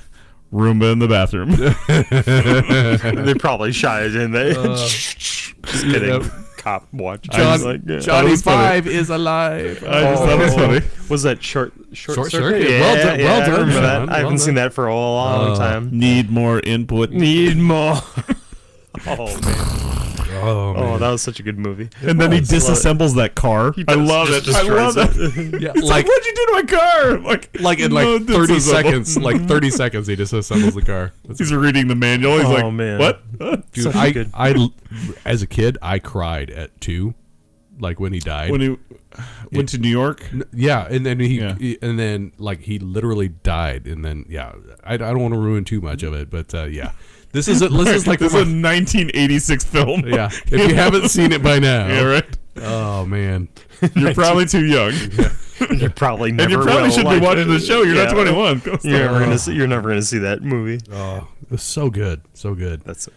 Roomba in the bathroom. They probably shot it in there. Just kidding. Yep. Cop watch. Johnny 5 is alive. I just thought it was funny. Was that short circuit? Yeah, Well done, I remember Sean. that. I haven't Well seen done. that for a long time. Need more input. Need more. Oh man. Oh, man. Oh, that was such a good movie. And then he disassembles that car. I love it. I love it. Yeah, It's like, what'd you do to my car? Like in no, 30 disassemble. seconds. Like 30 seconds, he disassembles the car. He's reading the manual. He's like, man. what? Dude, Such good. I, as a kid, I cried at 2, like when he died. When he went to New York? Yeah, and then and then like he literally died, and then I don't want to ruin too much of it, but yeah, this is like this is a 1986 film. Yeah, if you haven't seen it by now, Yeah, right. Oh man, You're probably too young. You probably never And you probably will. should Like, be watching the show. You're not 21. Go You're never gonna see that movie. oh, it was so good, so good. That's Since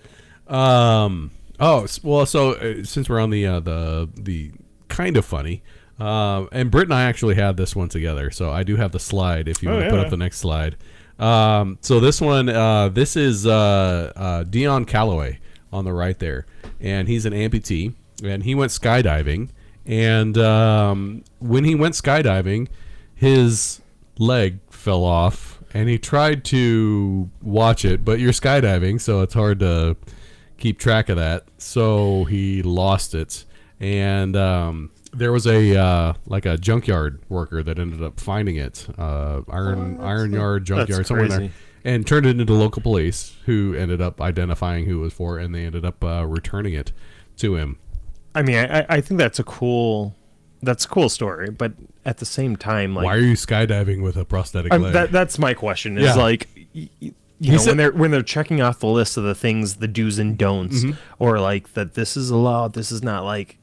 we're on the kind of funny, and Britt and I actually had this one together, so I do have the slide if you want to put up the next slide. So this one, this is Dion Calloway on the right there, and he's an amputee, and he went skydiving, and when he went skydiving, his leg fell off, and he tried to watch it, but you're skydiving, so it's hard to keep track of that, so he lost it, and there was a junkyard worker that ended up finding it, iron yard, junkyard, somewhere in there, and turned it into local police, who ended up identifying who it was for, and they ended up returning it to him. I mean, I think that's a cool story, but at the same time, like, why are you skydiving with a prosthetic leg? That's my question. Is like, you know, when they're checking off the list of the things, the do's and don'ts, or like that this is allowed, this is not, like,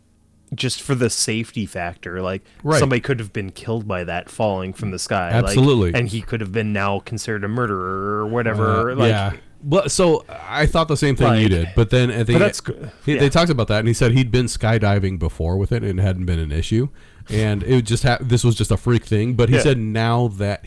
just for the safety factor, like somebody could have been killed by that falling from the sky, absolutely, like, and he could have been now considered a murderer or whatever. Yeah. Well, so I thought the same thing you did, but then at the end, they talked about that, and he said he'd been skydiving before with it, and it hadn't been an issue, and it just this was just a freak thing. But he said now that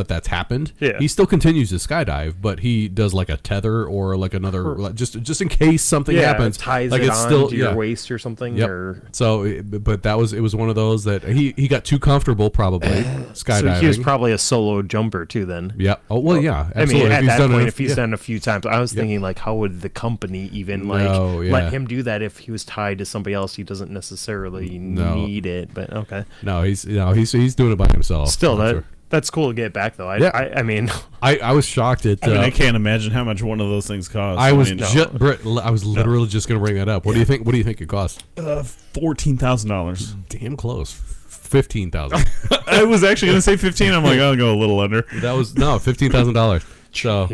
that's happened, he still continues to skydive, but he does like a tether or like another, just in case something happens, ties like it it's on still to your waist or something. Yep. Or so, but it was one of those that he got too comfortable probably skydiving. So he was probably a solo jumper too then. Yeah. Oh well, yeah. I Absolutely. mean, at that point, if he's done it a few times, I was thinking like, how would the company even let him do that if he was tied to somebody else? He doesn't necessarily need it, but okay. No, he's doing it by himself. Still, that's cool to get back though. I mean, I was shocked at. I can't imagine how much one of those things costs. I was literally just going to bring that up. What do you think? What do you think it cost? $14,000. Damn close. 15,000. I was actually going to say 15. I'm like, I'll go a little under. That was $15,000. So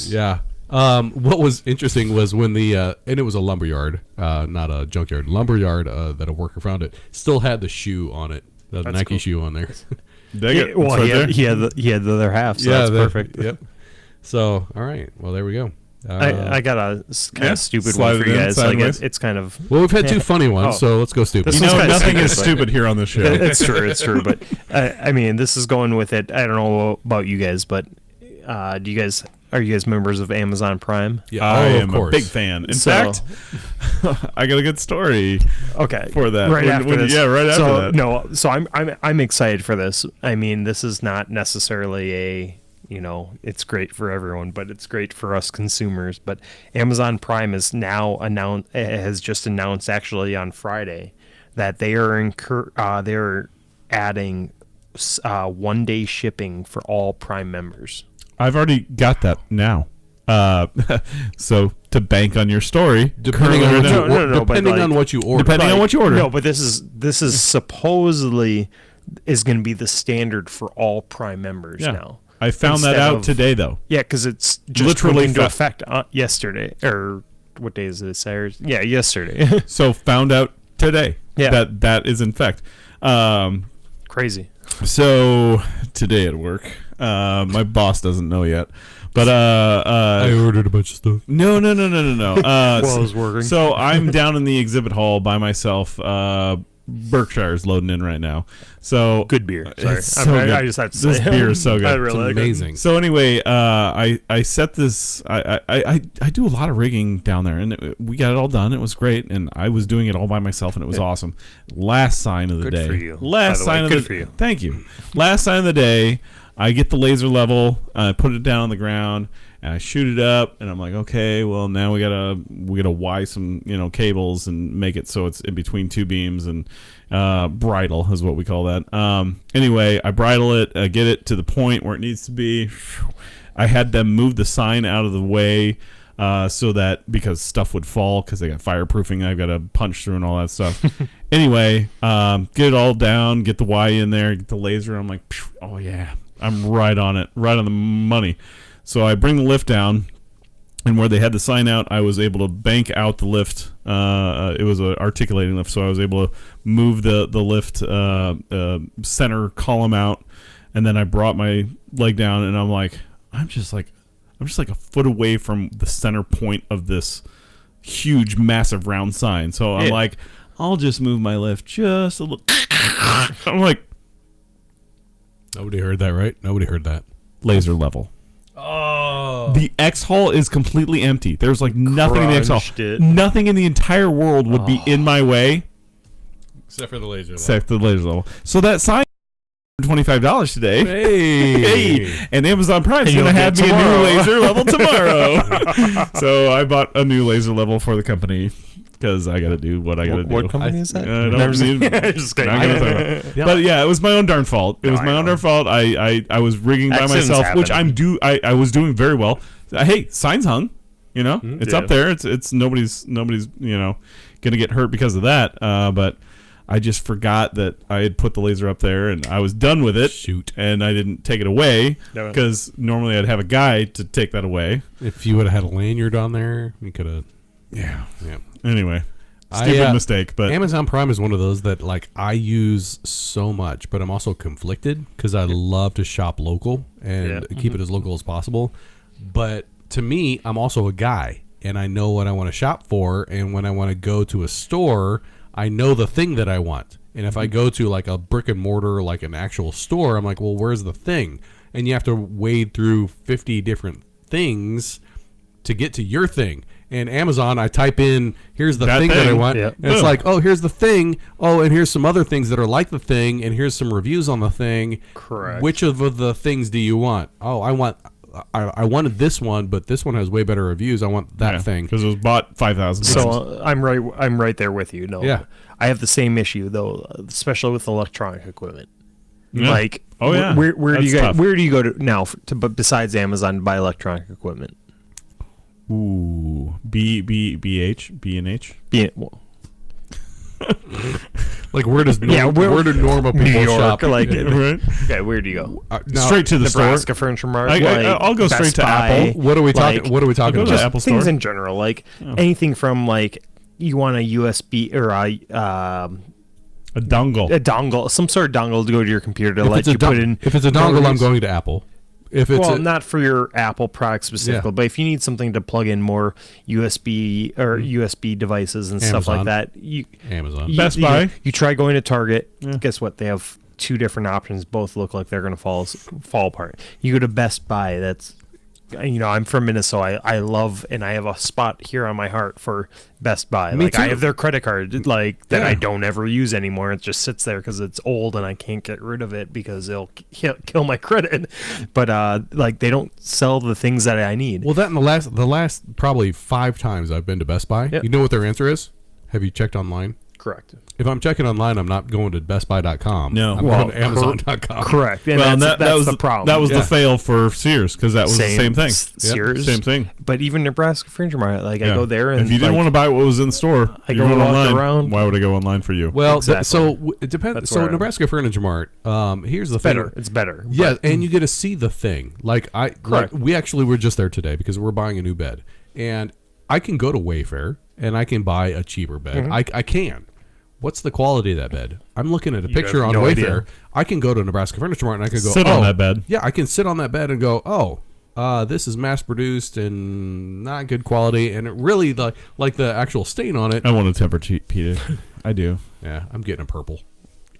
yeah. What was interesting was when and it was a lumberyard, not a junkyard, lumberyard that a worker found it, still had the shoe on it, the Nike shoe on there. He had the other half, so that's perfect. Yep. So, all right. Well, there we go. I got a kind of stupid one for you guys. Like it's kind of we've had two funny ones, so let's go stupid. Nothing is stupid here on this show. It's true. But I mean, this is going with it. I don't know about you guys, but do you guys Are you guys members of Amazon Prime? Yeah, I of am a course. big fan. In fact, I got a good story. Okay. For that, right after this. Yeah, right after that. No, so I'm excited for this. I mean, this is not necessarily a, it's great for everyone, but it's great for us consumers. But Amazon Prime is now has just announced actually on Friday that they are they're adding 1-day shipping for all Prime members. I've already got that now. So to bank on your story, Depending on what you order. Depending on what you order. No, but this is supposedly is going to be the standard for all Prime members now. I found that out today, though. Yeah, because it's just Literally went into effect yesterday, or what day is it? Saturday? Yeah, yesterday. So found out today. Yeah. that is in fact. Crazy. So today at work, my boss doesn't know yet, but I ordered a bunch of stuff. No. While I was working. So I'm down in the exhibit hall by myself. Berkshire's loading in right now. So Good beer. Sorry. It's so good. I just have to say this beer is so good. I really It's like it. amazing. So anyway, I set this. I do a lot of rigging down there, and we got it all done. It was great, and I was doing it all by myself, and it was awesome. Last sign of the Good day. for you, Last by the way. sign of Good the for you. Thank you. Last sign of the day. I get the laser level. I put it down on the ground, and I shoot it up. And I'm like, okay, well now we gotta wire some cables and make it so it's in between two beams, and bridle is what we call that. Anyway, I bridle it, get it to the point where it needs to be. I had them move the sign out of the way so that because stuff would fall because they got fireproofing, I've got to punch through and all that stuff. Anyway, get it all down, get the Y in there, get the laser. I'm like, oh yeah, I'm right on it, right on the money. So I bring the lift down, and where they had the sign out, I was able to bank out the lift. It was an articulating lift, so I was able to move the lift center column out, and then I brought my leg down, and I'm just like a foot away from the center point of this huge, massive round sign. So I'm like, I'll just move my lift just a little. I'm like, Nobody heard that, right? Nobody heard that. laser level. Oh. The X hull is completely empty. There's like nothing in the X hull. Nothing in the entire world would be in my way Except for the laser level. except for the laser level. So that sign $25 today. Hey. And Amazon Prime is And going to you'll have get me a new tomorrow. laser level tomorrow. So I bought a new laser level for the company because I got to do what I got to do. What company is that? I don't Never need- seen- Just kidding. not gonna talk about it. Yeah. But yeah, it was my own darn fault. It was I my own know. darn fault. I was rigging by Accidents myself, which happen. I was doing very well. Hey, signs hung. It's Yeah. up there. It's nobody's gonna get hurt because of that. But I just forgot that I had put the laser up there and I was done with it. Shoot. And I didn't take it away No. because normally I'd have a guy to take that away. If you would have had a lanyard on there, you could have. Yeah. Yeah. Anyway, stupid mistake. But Amazon Prime is one of those that like I use so much, but I'm also conflicted because I love to shop local and keep it as local as possible. But to me, I'm also a guy, and I know what I want to shop for. And when I want to go to a store, I know the thing that I want. And if I go to like a brick and mortar, like an actual store, I'm like, well, where's the thing? And you have to wade through 50 different things to get to your thing. And Amazon, I type in, here's the thing that I want. Yeah. And it's like, oh, here's the thing. Oh, and here's some other things that are like the thing. And here's some reviews on the thing. Correct. Which of the things do you want? Oh, I wanted this one, but this one has way better reviews. I want that thing. because it was bought 5,000 times. So I'm right there with you. No, Yeah. I have the same issue though, especially with electronic equipment. Yeah. Like, Oh, yeah. where do That's you guys, tough. where do you go to now but besides Amazon to buy electronic equipment? Ooh, B&H. Well, Like, where does Yeah, where do normal New people York, shop? like, Right? okay, where do you go? Now, Straight to the Nebraska Furniture Mart. I'll go straight Best to Buy, Apple. what are we talking? like, What are we talking go to about? the Apple things Store. in general, like anything from like you want a USB or a dongle. dongle, some sort of dongle to go to your computer to If let it's a you put in. if it's a dongle, I'm batteries. going to Apple. If it's Well, a, not for your Apple product specifically, Yeah. but if you need something to plug in more USB or USB devices and stuff Amazon. like that, you Amazon. Best Buy. You try going to Target. Yeah. Guess what? They have two different options. Both look like they're going to fall apart. You go to Best Buy. That's I'm from Minnesota. I love, and I have a spot here on my heart for Best Buy. Me like too. I have their credit card, like that Yeah. I don't ever use anymore. It just sits there because it's old and I can't get rid of it because it'll kill my credit. But like they don't sell the things that I need. Well, that in the last probably 5 times I've been to Best Buy, Yep. you know what their answer is? Have you checked online? Correct. If I'm checking online, I'm not going to bestbuy.com. No. I'm Well, going to amazon.com. Correct. And Well, that's that was the problem. That was Yeah. the fail for Sears because that was the same thing. Sears. Same thing. But even Nebraska Furniture Market, like I Yeah. go there and if you didn't like, want to buy what was in the store, I you go went walk online. around. Why would I go online for you? Well, Exactly. it depends. That's So where Nebraska Furniture Mart, here's the better. thing. It's better. Yeah, But- and you get to see the thing. Like Correct. we actually were just there today because we're buying a new bed, and I can go to Wayfair and I can buy a cheaper bed. Mm-hmm. I can. What's the quality of that bed? I'm looking at a picture have on no Wayfair. idea. I can go to Nebraska Furniture Mart and I can go Sit on that bed. Yeah, I can sit on that bed and go, this is mass produced and not good quality, and it really like the actual stain on it. I want a Tempur-Pedic. I do. Yeah, I'm getting a purple.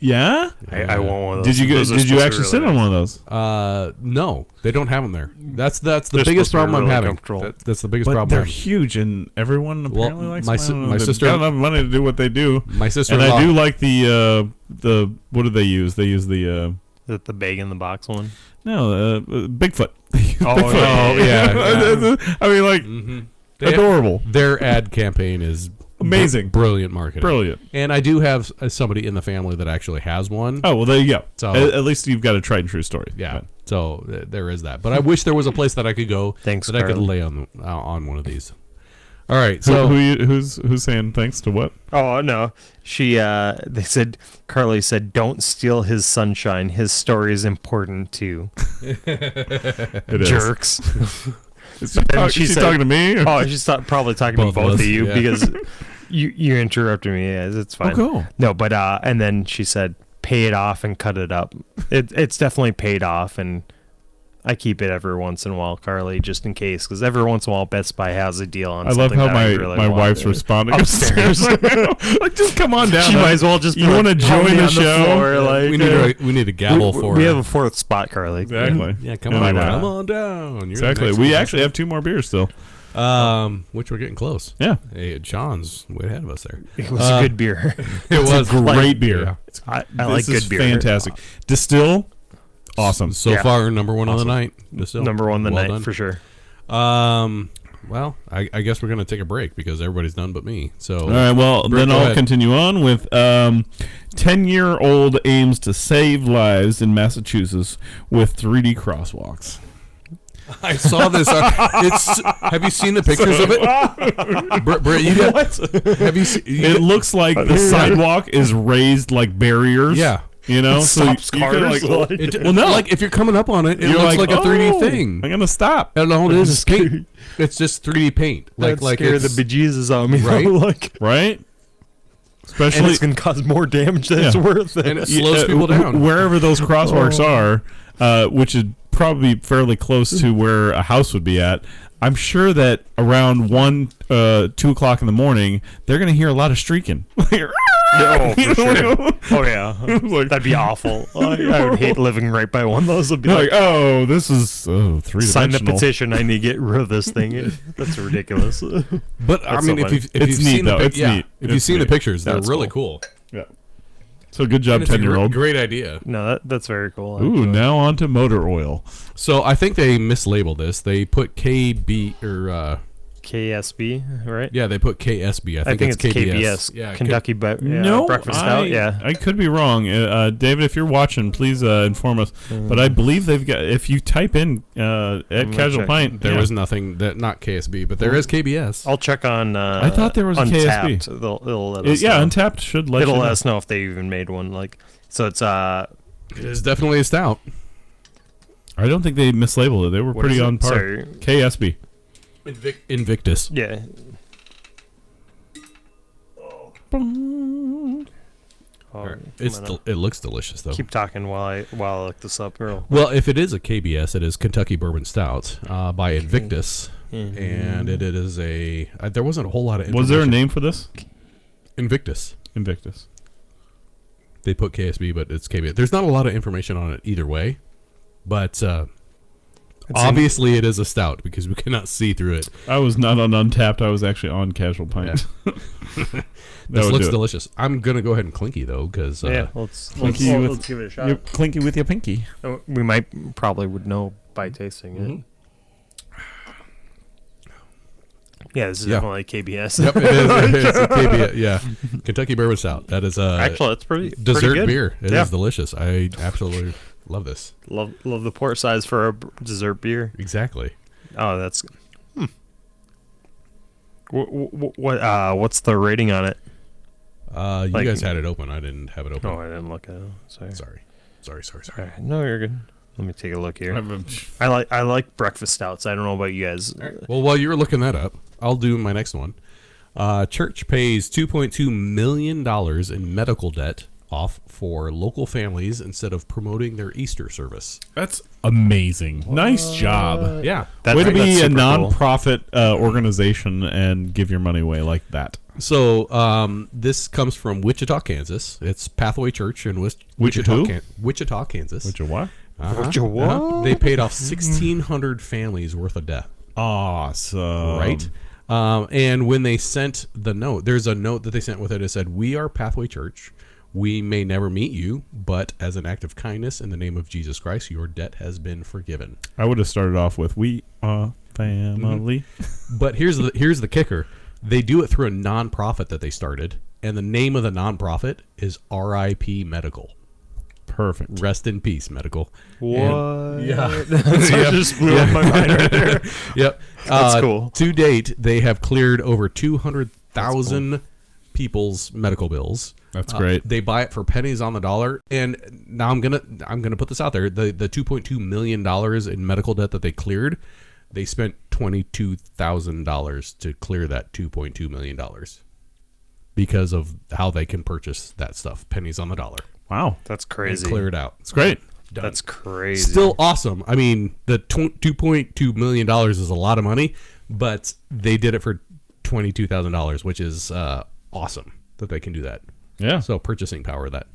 Yeah. I want one of those. Did you Those are Did you supposed to actually be sit really on nice. one of those? No, they don't have them there. That's the They're biggest supposed to be problem I'm really having. comfortable. That's the biggest But problem. they're I'm having. huge, and everyone apparently likes my them. I don't know, my they've sister- got enough money to do what they do. My And sister-in-law. I do like the what do they use? They use the Is it the bag in the box one? Bigfoot. Oh, yeah. I mean, like adorable, Their ad campaign is amazing, brilliant marketing. brilliant. And I do have somebody in the family that actually has one. Oh well, there you go. So- At least you've got a tried and true story. Yeah. But- So there is that. But I wish there was a place that I could go Thanks, that I could Carl. lay on one of these. All right. So So who's saying thanks to what? Oh no. They said Carly said, "Don't steal his sunshine. His story is important too." It is. Jerks. Is she said- talking to me? Or? Oh, she's probably talking Both to of both us, of you yeah. because you interrupted me. Yeah, it's fine. Oh, cool. No, but and then she said, "Pay it off and cut it up." It's definitely paid off, and I keep it every once in a while, Carly, just in case, because every once in a while Best Buy has a deal on. I love something how that my I really my want. wife's responding Upstairs. like, just come on down. She might as well just. You want to join the show? Floor, like, we need a gavel for we her. have a fourth spot, Carly. Exactly. Yeah, come Anyway. on down. Come on down. You're Exactly. next We one. actually have 2 more beers still. Which we're getting close. Yeah. Hey, John's way ahead of us there. It was a good beer. It was Great beer. Yeah. I like This is good beer. fantastic. Destihl, awesome. So Yeah. far, number one on the night. Still. Number one the Well night done. for sure. Well, I guess we're going to take a break because everybody's done but me. So All right, well, Britt, then go I'll ahead. continue on with 10-year-old aims to save lives in Massachusetts with 3D crosswalks. I saw this. Have you seen the pictures of it? Britt, you got, have you seen? It looks like the sidewalk is raised like barriers. Yeah. You know? Stops cars. Well, no. Like if you're coming up on it, it You're looks like a 3D "Oh, thing. I'm going to stop. And all it is paint. It's just 3D paint. That Like scared the it's, bejesus out of me. Right? Like, Right? and Especially it's going to cause more damage than it's Yeah. worth it. and it slows people down. Wherever those crosswalks are, which is probably fairly close to where a house would be at. I'm sure that around 2 o'clock in the morning, they're going to hear a lot of streaking. Oh, for sure. Oh, yeah. Like- That'd be awful. I would hate living right by one of those. I'd be like, like, oh, this is three-dimensional. sign the petition. I need to get rid of this thing. That's ridiculous. But I That's mean, so if you've It's neat, seen the though. It's neat. if you've It's seen the neat. pictures, they're That's really cool. Yeah. So good job, And it's a 10-year-old. great idea. No, that's very cool. Ooh, now on to motor oil. So I think they mislabeled this. They put KB or KSB, right? yeah, they put KSB. I think it's KBS. Yeah, Kentucky No, Breakfast Stout. Yeah. I could be wrong. David, if you're watching, please inform us. But I believe they've got. If you type in at gonna Casual check. Pint, There yeah. was nothing that not KSB, but there is KBS. I'll check on. I thought there was a Untapped. KSB. It'll let us Yeah, know. Untapped should let It'll you let know. us know if they even made one. Like, so it's It is definitely a stout. I don't think they mislabeled it. They were what pretty is it? on par. Sorry. KSB. Invictus. Yeah. Oh, It looks delicious though. keep talking while I look this up, girl. Well, if it is a KBS, it is Kentucky Bourbon Stout by Invictus, and it is a. There wasn't a whole lot of. Was there a information. name for this? Invictus. Invictus. They put KSB, but it's KBS. There's not a lot of information on it either way, but Obviously, it is a stout because we cannot see through it. I was not on Untapped. I was actually on Casual Pint. Yeah. This looks delicious. I'm going to go ahead and clinky, though, because... let's give it a shot. Clinky with your pinky. We probably would know by tasting it. Yeah, this is definitely KBS. Yep, it is. It's a KBS, yeah. Kentucky Bourbon Stout. That is actually, it's pretty dessert good. beer. It is delicious. I absolutely love this. Love the port size for a dessert beer. Exactly. Oh, that's... What's the rating on it? You guys had it open. I didn't have it open. Oh, I didn't look at it. Sorry. No, you're good. Let me take a look here. I like breakfast stouts. I don't know about you guys. Right. Well, while you're looking that up, I'll do my next one. Church pays $2.2 million in medical debt off for local families instead of promoting their Easter service. That's amazing. Nice job. Yeah. Way to be a non-profit organization and give your money away like that. So this comes from Wichita, Kansas. It's Pathway Church in Wichita, Kansas. Which what? They paid off 1,600 families worth of debt. Awesome. Right? And when they sent the note, there's a note that they sent with it. It said, "We are Pathway Church. We may never meet you, but as an act of kindness in the name of Jesus Christ, your debt has been forgiven." I would have started off with, "We are family." But here's the kicker. They do it through a nonprofit that they started, and the name of the nonprofit is RIP Medical. Perfect. Rest in peace, Medical. What? Yeah. That just blew up my mind right there. Yep. That's cool. To date, they have cleared over 200,000 people's medical bills. That's great. They buy it for pennies on the dollar. And now I'm gonna put this out there. The $2.2 million in medical debt that they cleared, they spent $22,000 to clear that $2.2 million because of how they can purchase that stuff, pennies on the dollar. Wow, that's crazy. And clear it out. It's great. Done. That's crazy. Still awesome. I mean, the $2.2 million is a lot of money, but they did it for $22,000, which is awesome that they can do that. Yeah. So purchasing power of that.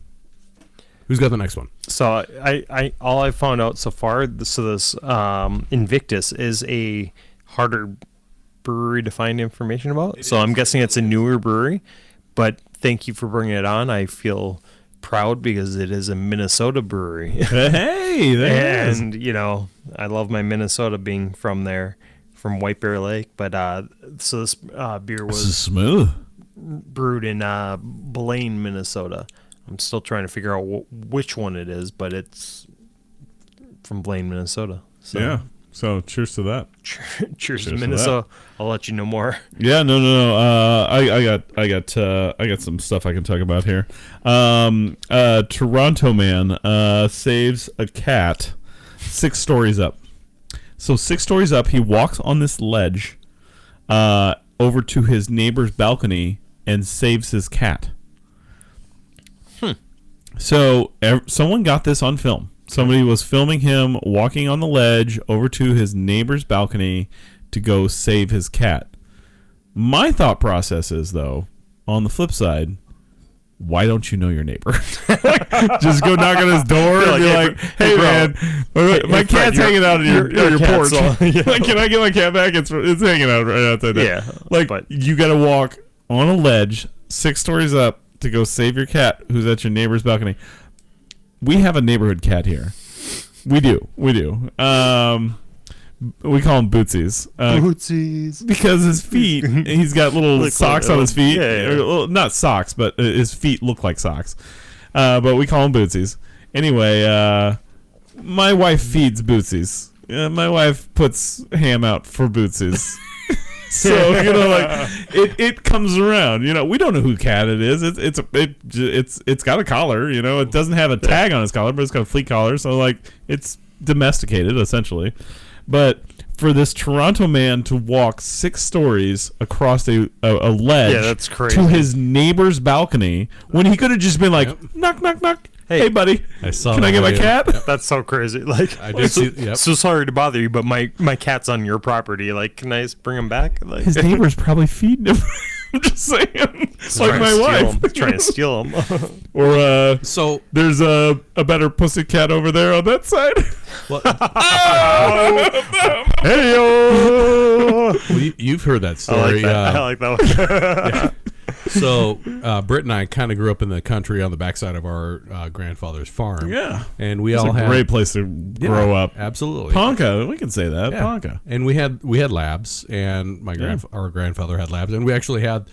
Who's got the next one? So I all I found out so far. This Invictus is a harder brewery to find information about. So I'm guessing it's a newer brewery. But thank you for bringing it on. I feel proud because it is a Minnesota brewery. Hey, there and you know, I love my Minnesota being from there, from White Bear Lake. But so this beer was smooth, brewed in Blaine, Minnesota. I'm still trying to figure out which one it is, but it's from Blaine, Minnesota. So. Yeah. So cheers to that. Cheers to Minnesota. I'll let you know more. Yeah, no. I got some stuff I can talk about here. Toronto man saves a cat 6 stories up. So 6 stories up, he walks on this ledge over to his neighbor's balcony and saves his cat. So someone got this on film. Somebody was filming him walking on the ledge over to his neighbor's balcony to go save his cat. My thought process is, though, on the flip side, why don't you know your neighbor? Just go knock on his door and be like, "Hey, man, my cat's hanging out on your porch. Can I get my cat back? It's hanging out right outside there." Yeah, but you got to walk on a ledge 6 stories up to go save your cat who's at your neighbor's balcony. We have a neighborhood cat here. We do. We call him Bootsies. Bootsies. Because his feet, he's got little socks on his feet. Yeah. Well, not socks, but his feet look like socks. But we call him Bootsies. Anyway, my wife feeds Bootsies. My wife puts ham out for Bootsies. So, you know, like it comes around. You know, we don't know who cat it is. It's got a collar. You know, it doesn't have a tag on its collar, but it's got a fleet collar. So, like, it's domesticated essentially. But for this Toronto man to walk 6 stories across a ledge that's crazy. to his neighbor's balcony when he could have just been like, knock, knock, knock. Hey, buddy, can I get my cat? Yep. That's so crazy. Like, I did see. Yep. So sorry to bother you, but my cat's on your property. Like, can I just bring him back? Like, his neighbor's probably feeding him. I'm just saying. Like my wife. Trying to steal them. Or So there's a better pussycat over there on that side. well, Hey, you've heard that I story. like that one. So Britt and I kind of grew up in the country on the backside of our grandfather's farm. Yeah. And we It's all a had great place to grow up. Absolutely. Ponca, we can say that. Yeah. Ponca. And we had labs, and our grandfather had labs, and we actually had